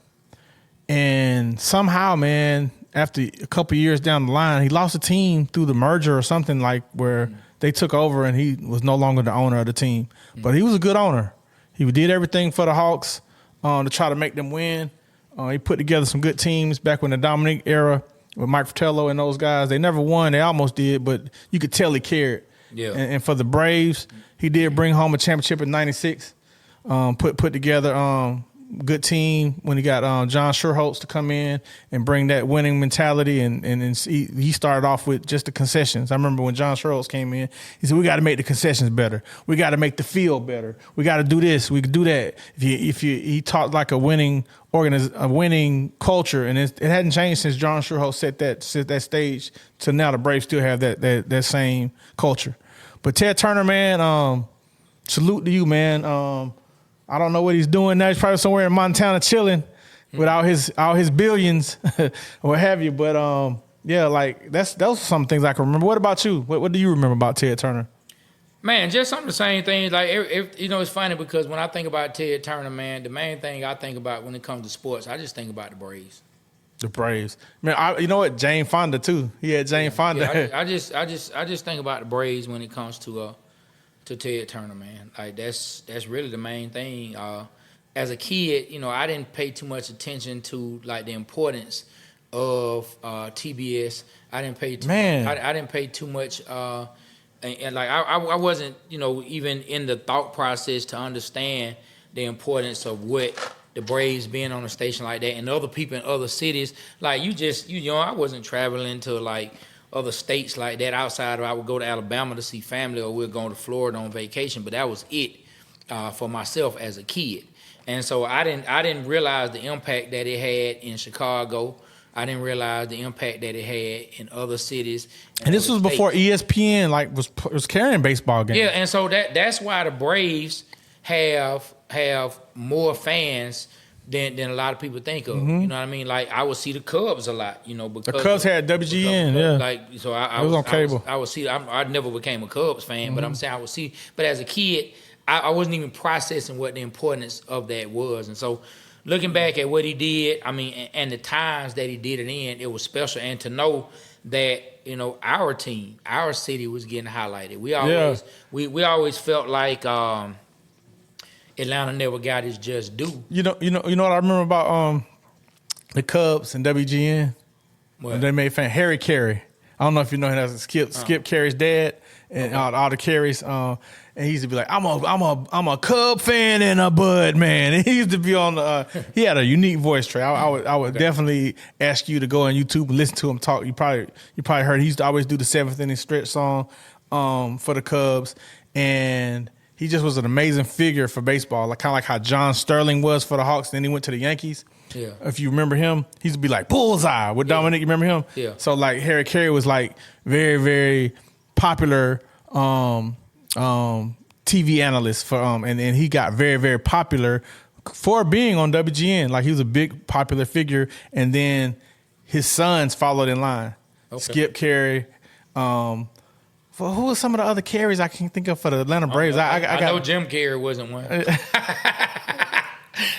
and somehow, man, after a couple years down the line, he lost the team through the merger or something, like where they took over and he was no longer the owner of the team. But he was a good owner. He did everything for the Hawks to try to make them win. He put together some good teams back when the Dominique era with Mike Fratello and those guys. They never won. They almost did, but you could tell he cared. Yeah. And for the Braves, he did bring home a championship in '96. Put together good team when he got John Schuerholz to come in and bring that winning mentality, and he started off with just the concessions. I remember when John Schuerholz came in, he said, we got to make the concessions better. We got to make the field better. We got to do this. We could do that. He talked like a winning culture, and it hadn't changed since John Schuerholz set that stage to now. The Braves still have that same culture. But Ted Turner, man, salute to you, man. I don't know what he's doing now. He's probably somewhere in Montana chilling with all his billions or what have you. But yeah, like those are some things I can remember. What about you? What do you remember about Ted Turner? Man, just some of the same things. Like it's funny because when I think about Ted Turner, man, the main thing I think about when it comes to sports, I just think about the Braves. The Braves, man. You know what? Jane Fonda too. He had Jane Fonda. Yeah, I just think about the Braves when it comes to Ted Turner, man. Like that's really the main thing. As a kid, I didn't pay too much attention to like the importance of TBS. I didn't pay too much. And like I wasn't, even in the thought process to understand the importance of what the Braves being on a station like that and other people in other cities. Like I wasn't traveling to like other states like that outside of I would go to Alabama to see family or we'd go to Florida on vacation, but that was it for myself as a kid. And so I didn't realize the impact that it had in Chicago. I didn't realize the impact that it had in other cities. And this was states. Before ESPN was carrying baseball games. Yeah, and so that's why the Braves have more fans than a lot of people think of. You know what I mean? Like I would see the Cubs a lot, because the Cubs had WGN, yeah. Like so, I was on cable. I would see. I never became a Cubs fan, but I'm saying I would see. But as a kid, I wasn't even processing what the importance of that was, and so looking back at what he did, I mean, and the times that he did it in, it was special, and to know that our team, our city was getting highlighted. We always felt like. Atlanta never got his just due. You know what I remember about the Cubs and WGN? What? And they made fan Harry Carey. I don't know if you know him as Skip Carey's dad and all the Careys. And he used to be like, I'm a Cub fan and a Bud man. And he used to be on the. He had a unique voice, Trey. I would definitely ask you to go on YouTube and listen to him talk. You probably heard he used to always do the 7th inning stretch song for the Cubs, and he just was an amazing figure for baseball, kind of like how John Sterling was for the Hawks. Then he went to the Yankees. Yeah. If you remember him, he used to be like bullseye with Dominic. You remember him? Yeah. So like Harry Carey was like very, very popular TV analyst for and he got very, very popular for being on WGN. Like he was a big popular figure, and then his sons followed in line. Okay. Skip Carey. For who are some of the other Careys I can think of for the Atlanta Braves? I know Jim Carey wasn't one.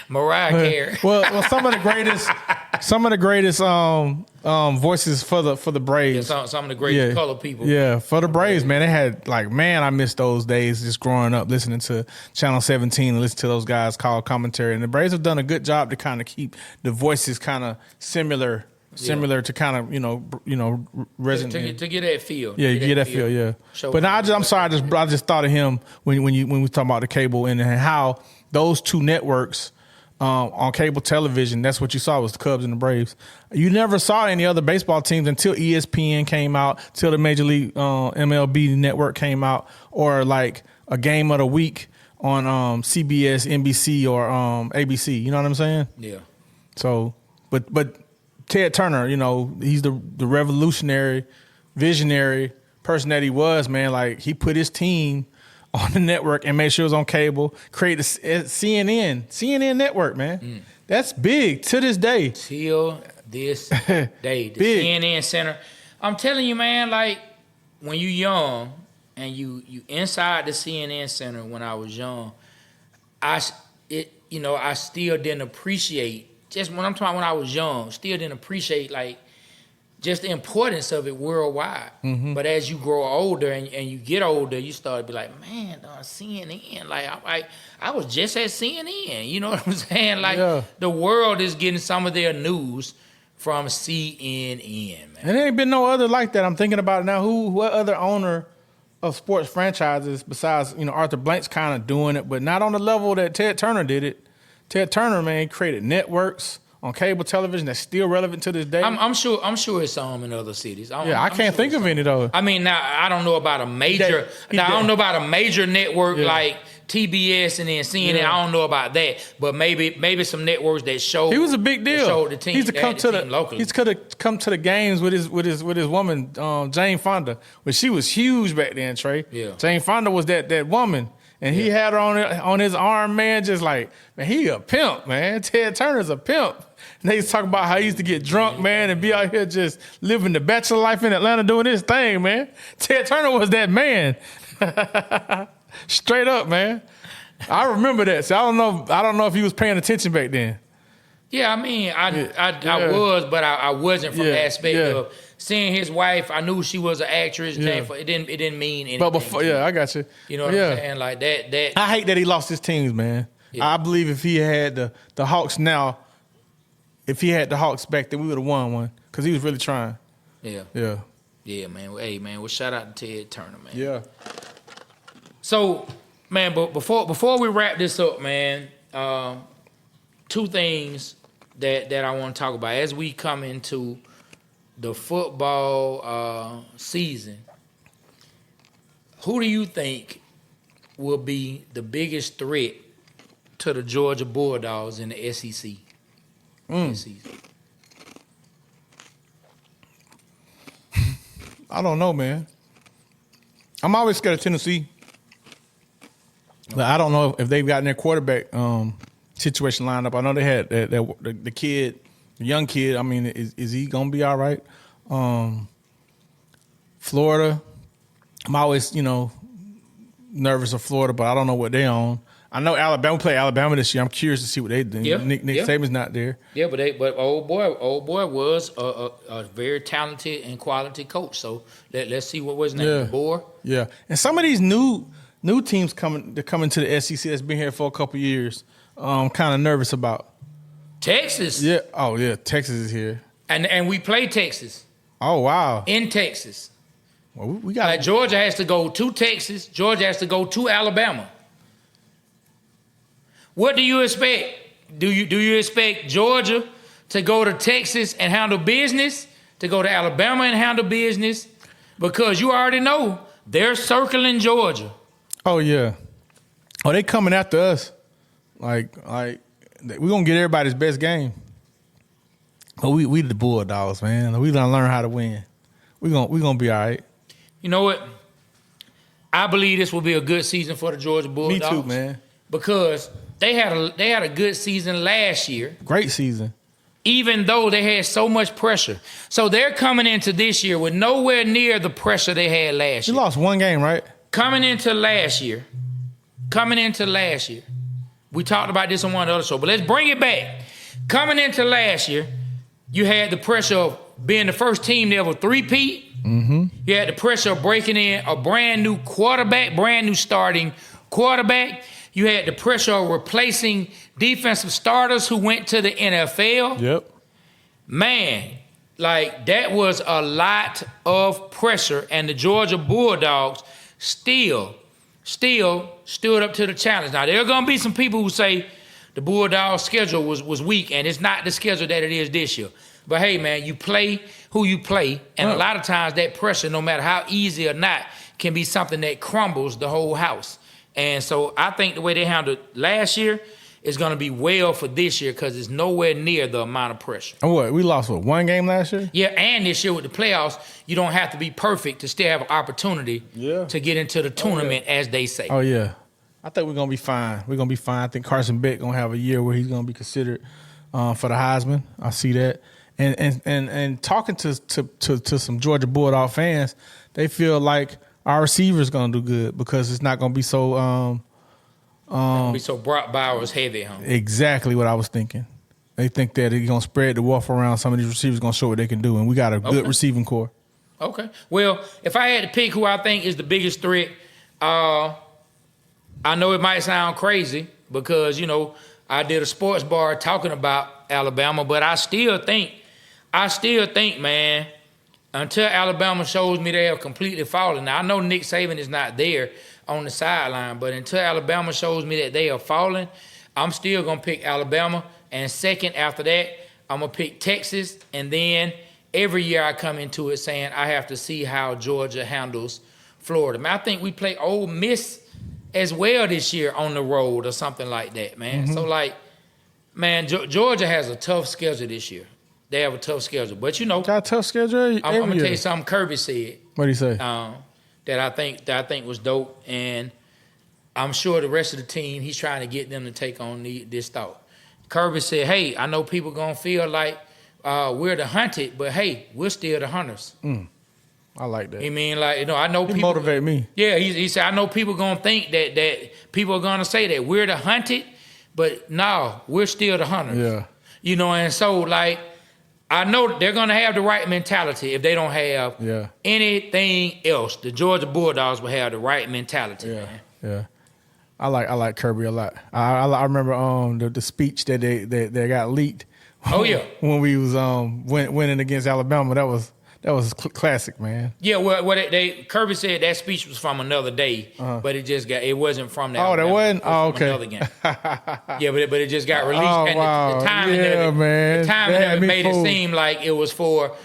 Mariah Carey. Well, some of the greatest voices for the Braves. Yeah, some of the greatest color people. Yeah, for the Braves, man, they had I miss those days just growing up, listening to Channel 17 and listening to those guys call commentary. And the Braves have done a good job to kind of keep the voices kind of similar to kind of resonate to get that feel. Yeah, you get that feel. Yeah, but now I'm sorry. I just thought of him when we talking about the cable and how those two networks on cable television. That's what you saw was the Cubs and the Braves. You never saw any other baseball teams until ESPN came out, till the Major League MLB network came out, or like a game of the week on CBS, NBC, or ABC. You know what I'm saying? Yeah. So, but Ted Turner, he's the revolutionary, visionary person that he was, man. Like, he put his team on the network and made sure it was on cable, create a CNN network, man. Mm. That's big to this day. Till this day. The big. CNN Center. I'm telling you, man, like, when you young and you inside the CNN Center when I was young, I still didn't appreciate. Just when I'm talking when I was young, still didn't appreciate like just the importance of it worldwide. Mm-hmm. But as you grow older and you get older, you start to be like, man, CNN. Like I was just at CNN. You know what I'm saying? Like the world is getting some of their news from CNN, man. And there ain't been no other like that. I'm thinking about it now. What other owner of sports franchises besides, Arthur Blank's kind of doing it, but not on the level that Ted Turner did it. Ted Turner, man, created networks on cable television that's still relevant to this day. I'm sure it's some in other cities. I can't think of any though. I mean, now I don't know about a major. I don't know about a major network like TBS and then CNN. I don't know about that, but maybe some networks that show. He was a big deal. Showed the team. He's to come to locally. He's could have come to the games with his woman Jane Fonda, but she was huge back then. Trey. Yeah. Jane Fonda was that woman. And he had her on his arm, man, just like, man, he a pimp, man. Ted Turner's a pimp. And they talk about how he used to get drunk, man, and be out here just living the bachelor life in Atlanta doing his thing, man. Ted Turner was that man. Straight up, man. I remember that. So I don't know if he was paying attention back then. Yeah, I mean, I was, but I wasn't from the aspect of seeing his wife. I knew she was an actress. It didn't mean anything. But before, I got you. You know what I'm saying? Like that. I hate that he lost his teams, man. Yeah. I believe if he had the Hawks now, if he had the Hawks back then, we would have won one because he was really trying. Yeah, man. Hey, man. Well, shout out to Ted Turner, man. Yeah. So, man, but before we wrap this up, man, two things that I want to talk about as we come into the football season. Who do you think will be the biggest threat to the Georgia Bulldogs in the SEC this season? I don't know, man. I'm always scared of Tennessee. But I don't know if they've gotten their quarterback situation lined up. I know they had the kid, the young kid. I mean, is he gonna be all right? Florida, I'm always nervous of Florida, but I don't know what they own. I know Alabama play Alabama this year. I'm curious to see what they do. Nick Saban's not there. Yeah, but old boy was a very talented and quality coach. So let's see what was his name. DeBoer. Yeah, and some of these new teams coming to the SEC that's been here for a couple years. I'm kind of nervous about Texas. Yeah. Oh yeah, Texas is here. And we play Texas. Oh wow. In Texas. Well, we got Georgia has to go to Texas. Georgia has to go to Alabama. What do you expect? Do you expect Georgia to go to Texas and handle business? To go to Alabama and handle business? Because you already know they're circling Georgia. Oh yeah. Oh, they coming after us. Like we're gonna get everybody's best game. But we the Bulldogs, man. We gonna learn how to win. We gonna be all right. You know what? I believe this will be a good season for the Georgia Bulldogs. Me too, man. Because they had a good season last year. Great season. Even though they had so much pressure. So they're coming into this year with nowhere near the pressure they had last year. You lost one game, right? Coming into last year, we talked about this on one of the other shows, but let's bring it back. Coming into last year, you had the pressure of being the first team to ever three-peat. Mm-hmm. You had the pressure of breaking in a brand new quarterback, brand new starting quarterback. You had the pressure of replacing defensive starters who went to the NFL. Yep. Man, like that was a lot of pressure, and the Georgia Bulldogs still stood up to the challenge. Now, there are going to be some people who say the Bulldogs' schedule was weak, and it's not the schedule that it is this year. But, hey, man, you play who you play, and a lot of times that pressure, no matter how easy or not, can be something that crumbles the whole house. And so I think the way they handled last year is going to be well for this year because it's nowhere near the amount of pressure. And what, we lost, one game last year? Yeah, and this year with the playoffs, you don't have to be perfect to still have an opportunity to get into the tournament, as they say. Oh, yeah. I think we're going to be fine. I think Carson Beck going to have a year where he's going to be considered for the Heisman. I see that. And talking to some Georgia Bulldog fans, they feel like our receivers going to do good because it's not going to be so be so Brock Bowers heavy, huh? Exactly what I was thinking. They think that he's going to spread the wealth around. Some of these receivers going to show what they can do, and we got a good receiving core. Okay. Well, if I had to pick who I think is the biggest threat, I know it might sound crazy because, I did a sports bar talking about Alabama, but I still think, man, until Alabama shows me they have completely fallen. Now, I know Nick Saban is not there on the sideline, but until Alabama shows me that they are falling, I'm still going to pick Alabama. And second after that, I'm going to pick Texas. And then every year I come into it saying I have to see how Georgia handles Florida. Man, I think we play Ole Miss as well this year on the road or something like that, man. So, like, man, Georgia has a tough schedule this year. They have a tough schedule. But, you know. Got a tough schedule I'm going to tell you something Kirby said. What did he say? That I think was dope. And I'm sure the rest of the team, he's trying to get them to take on this thought. Kirby said, hey, I know people going to feel like we're the hunted, but, hey, we're still the hunters. I like that. You mean, like, you know, I know He people motivate me. Yeah, he said, I know people gonna think that people are gonna say that we're the hunted, but no, we're still the hunters. Yeah. You know, and so, like, I know they're gonna have the right mentality if they don't have anything else. The Georgia Bulldogs will have the right mentality, man. Yeah. I like Kirby a lot. I remember the speech that they got leaked. Oh yeah. When we was winning against Alabama, that was classic, man. Yeah, well, Kirby said that speech was from another day, but it wasn't from that. Oh, that wasn't? Oh, okay. Another game. Yeah, but it just got released. Oh, and wow. the timing man. The timing That of it made fooled. it seem like it was for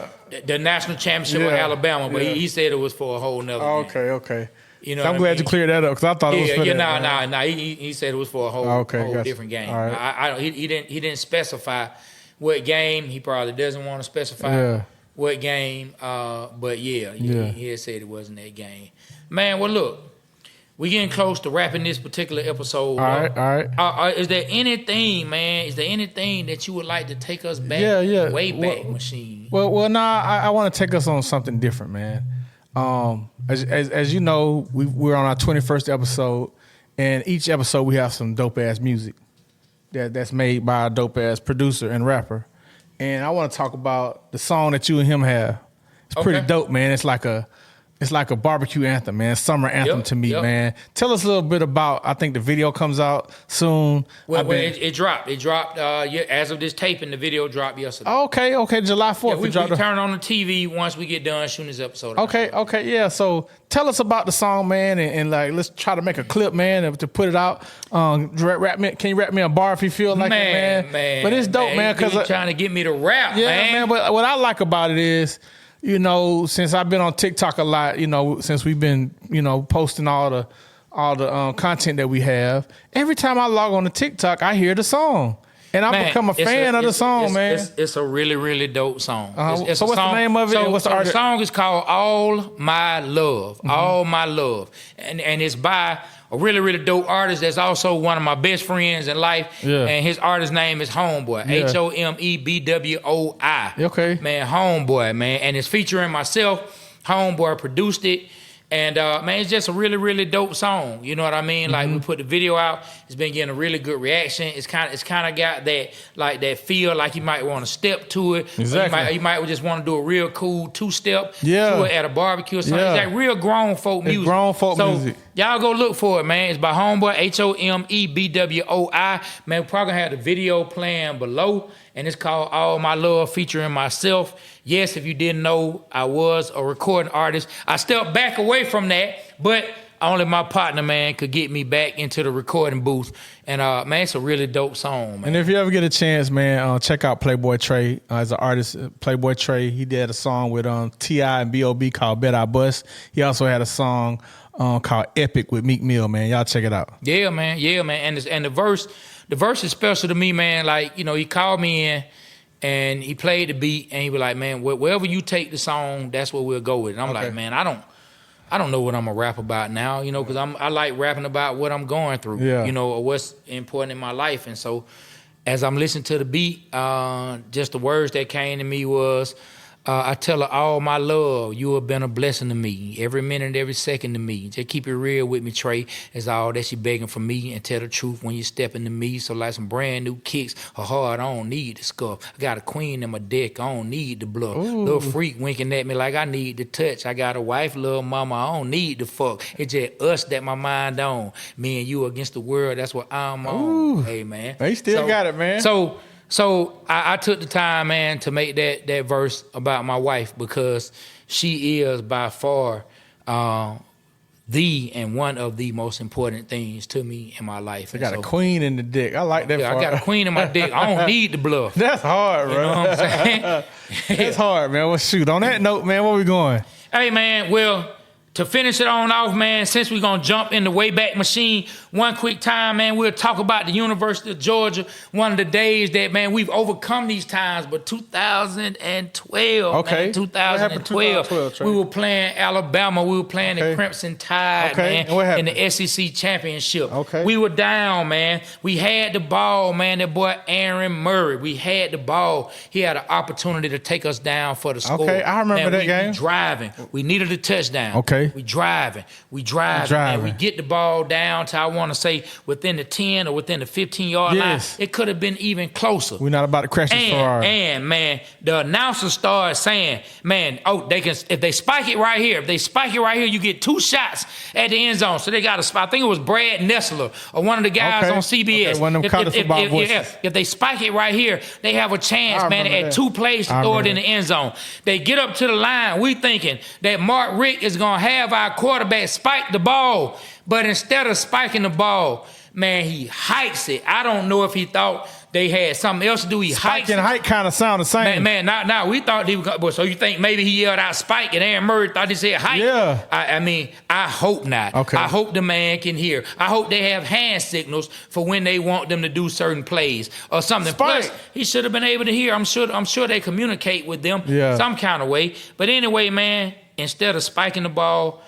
the national championship of Alabama, but he said it was for a whole nother game. Okay. You know, So I'm glad you cleared that up because I thought it was for that. No. He said it was for a whole different game. All right. He didn't specify what game. He probably doesn't want to specify what game. But he had said it wasn't that game. Man, well, look, we getting close to wrapping this particular episode. All right. Is there anything, man? Is there anything that you would like to take us back? Way back, machine. Well, I want to take us on something different, man. As you know, we're on our 21st episode, and each episode we have some dope ass music that's made by a dope ass producer and rapper. And I want to talk about the song that you and him have. It's pretty dope, man. It's like a barbecue anthem, man. Summer anthem to me, man. Tell us a little bit about. I think the video comes out soon. Well, it dropped. It dropped as of this taping. The video dropped yesterday. Okay. July 4th. We turn on the TV once we get done shooting this episode. Okay, yeah. So tell us about the song, man, and like let's try to make a clip, man, to put it out. Can you rap me a bar if you feel like it, man? But it's dope, man. Because trying to get me to rap, man. But what I like about it is, you know, since I've been on TikTok a lot, you know, since we've been, you know, posting all the content that we have, every time I log on to TikTok, I hear the song. And I've become a fan of the song, man. It's a really, really dope song. So what's the name of it? So, what's the artist? The song is called All My Love. All My Love. And it's by a really, really dope artist that's also one of my best friends in life. Yeah. And his artist name is Homeboy. Homebwoi. Okay. Man, Homeboy, man. And it's featuring myself. Homeboy produced it. And, man, it's just a really, really dope song. You know what I mean? Like, we put the video out. It's been getting a really good reaction. It's kind of got that, like, that feel like you might want to step to it. Exactly. You might just want to do a real cool two-step to it at a barbecue or something. Yeah. It's like real grown folk music. Grown folk music. Y'all go look for it, man. It's by Homeboy, Homebwoi. Man, we're probably going to have the video playing below. And it's called All My Love, featuring myself. Yes, if you didn't know, I was a recording artist. I stepped back away from that, but only my partner, man, could get me back into the recording booth. And, man, it's a really dope song, man. And if you ever get a chance, man, check out Playboy Trey. As an artist, Playboy Trey, he did a song with T.I. and B.O.B. called Bet I Bust. He also had a song called Epic with Meek Mill, man. Y'all check it out. Yeah, man. And the verse is special to me, man. Like, you know, he called me in and he played the beat and he was like, man, wherever you take the song, that's where we'll go with it. And I'm like, man, I don't know what I'm gonna rap about now, you know, because I like rapping about what I'm going through, you know, or what's important in my life. And so as I'm listening to the beat, just the words that came to me was, I tell her all my love, you have been a blessing to me. Every minute, every second to me. Just keep it real with me, Trey. Is all that she begging for me. And tell the truth when you step into me. So like some brand new kicks, her heart, I don't need the scuff. I got a queen in my dick, I don't need the bluff. Little freak winking at me like I need the touch. I got a wife, little mama, I don't need the fuck. It's just us that my mind on. Me and you against the world, that's what I'm on. Hey, man. He still got it, man. So So I took the time, man, to make that verse about my wife because she is by far the and one of the most important things to me in my life. I got a queen in the dick. I like that. Yeah, part. I got a queen in my dick. I don't need the bluff. That's hard, bro. You know what I'm saying? That's hard, man. Well, shoot. On that note, man, where we going? Hey, man, well, to finish it on off, man, since we're going to jump in the Wayback Machine, one quick time, man, we'll talk about the University of Georgia, one of the days that, man, we've overcome these times, but 2012, okay. Man, 2012, we were playing Alabama, we were playing the Crimson Tide, man, in the SEC Championship. Okay. We were down, man. We had the ball, man, that boy Aaron Murray. We had the ball. He had an opportunity to take us down for the score. Okay, I remember that game. We driving. We needed a touchdown. Okay. We driving, and we get the ball down to, I want to say, within the 10 or within the 15-yard line. It could have been even closer. We're not about to crash this Ferrari. And, man, the announcer started saying, man, they can, if they spike it right here, you get 2 shots at the end zone. So they got a spot. I think it was Brad Nessler or one of the guys on CBS. Okay, one of them college football voices. If they spike it right here, they have a chance, man, at 2 plays to throw it in the end zone. They get up to the line. We thinking that Mark Richt is going to have our quarterback spike the ball, but instead of spiking the ball, man, he hikes it. I don't know if he thought they had something else to do. He hikes it. Spike and hike kind of sound the same. Man, now we thought he was going to, so you think maybe he yelled out spike and Aaron Murray thought he said hike? Yeah. I mean, I hope not. Okay. I hope the man can hear. I hope they have hand signals for when they want them to do certain plays or something. Spike. Plus, he should have been able to hear. I'm sure they communicate with them some kind of way. But anyway, man, instead of spiking the ball,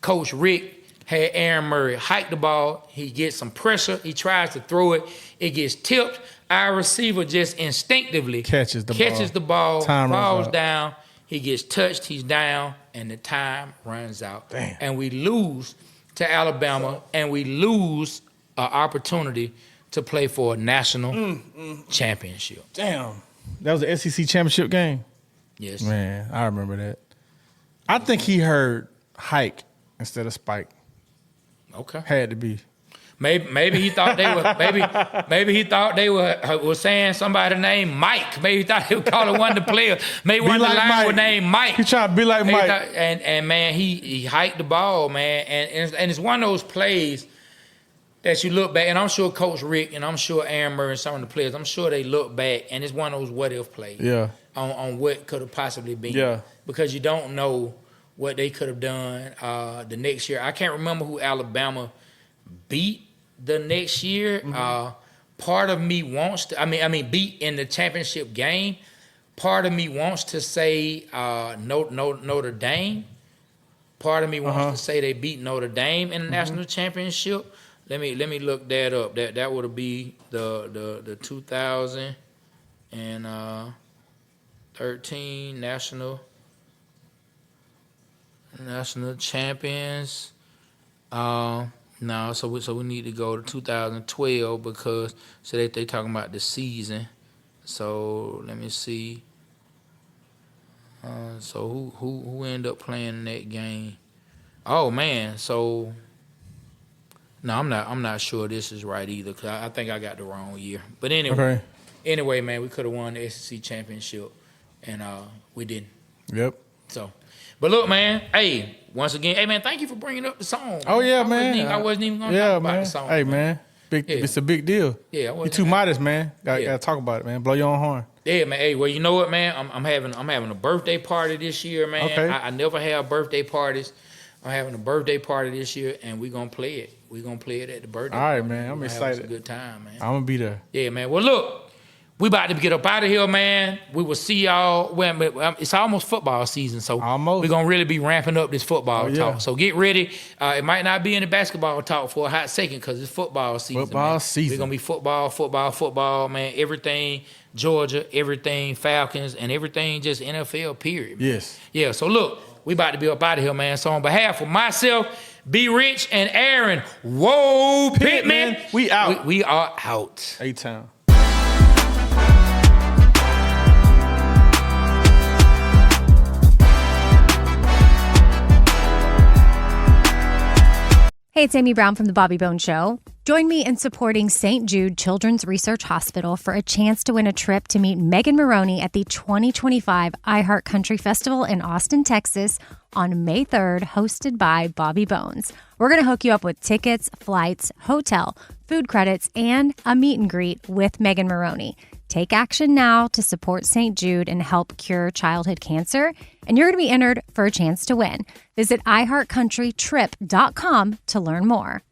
Coach Rick had Aaron Murray hike the ball. He gets some pressure. He tries to throw it. It gets tipped. Our receiver just instinctively catches the ball, falls down. He gets touched. He's down, and the time runs out. Damn. And we lose to Alabama, and we lose an opportunity to play for a national championship. Damn. That was the SEC championship game? Yes. Man, I remember that. I think he heard hike instead of spike. Okay. Had to be. Maybe he thought they were maybe he thought they were saying somebody named Mike. Maybe he thought they were calling one of the players. Maybe one of the line was named Mike. He trying to be like Mike. And man, he hiked the ball, man. And it's one of those plays that you look back, and I'm sure Coach Rick and I'm sure Aaron Murray and some of the players, I'm sure they look back, and it's one of those what-if plays. Yeah. On what could have possibly been. Yeah. Because you don't know what they could have done the next year. I can't remember who Alabama beat the next year. Part of me wants to, I mean, beat in the championship game. Part of me wants to say Notre Dame. Part of me wants to say they beat Notre Dame in the national championship. Let me look that up. That would be the 2013 national champions. No, so we need to go to 2012 because they talking about the season. So let me see. So who ended up playing in that game? Oh man, so no, I'm not sure this is right either because I think I got the wrong year. But anyway, man, we could have won the SEC championship, and we didn't. Yep. So, but look, man, hey, once again, hey man, thank you for bringing up the song. Oh yeah, I wasn't even gonna talk about the song. Hey man, it's a big deal. Yeah, you're too modest, man. Gotta talk about it, man. Blow your own horn. Yeah, man. Hey, well, you know what, man? I'm having a birthday party this year, man. Okay. I never have birthday parties. I'm having a birthday party this year, and we're gonna play it. We're gonna play it at the birthday. All right, party. man. I'm excited. Have a good time, man. I'm gonna be there. Yeah, man. Well, look, we about to get up out of here, man. We will see y'all when it's almost football season, so we're gonna really be ramping up this football talk. So get ready. It might not be in the basketball talk for a hot second because it's football season. We're gonna be football, man. Everything Georgia, everything Falcons, and everything just NFL. Period. Man. Yes. Yeah. So look, we about to be up out of here, man. So on behalf of myself, B. Rich, and Aaron, whoa, Pittman, we out. We are out. A-Town. Hey, it's Amy Brown from The Bobby Bones Show. Join me in supporting St. Jude Children's Research Hospital for a chance to win a trip to meet Megan Maroney at the 2025 iHeart Country Festival in Austin, Texas on May 3rd, hosted by Bobby Bones. We're going to hook you up with tickets, flights, hotel, food credits, and a meet and greet with Megan Maroney. Take action now to support St. Jude and help cure childhood cancer, and you're going to be entered for a chance to win. Visit iHeartCountryTrip.com to learn more.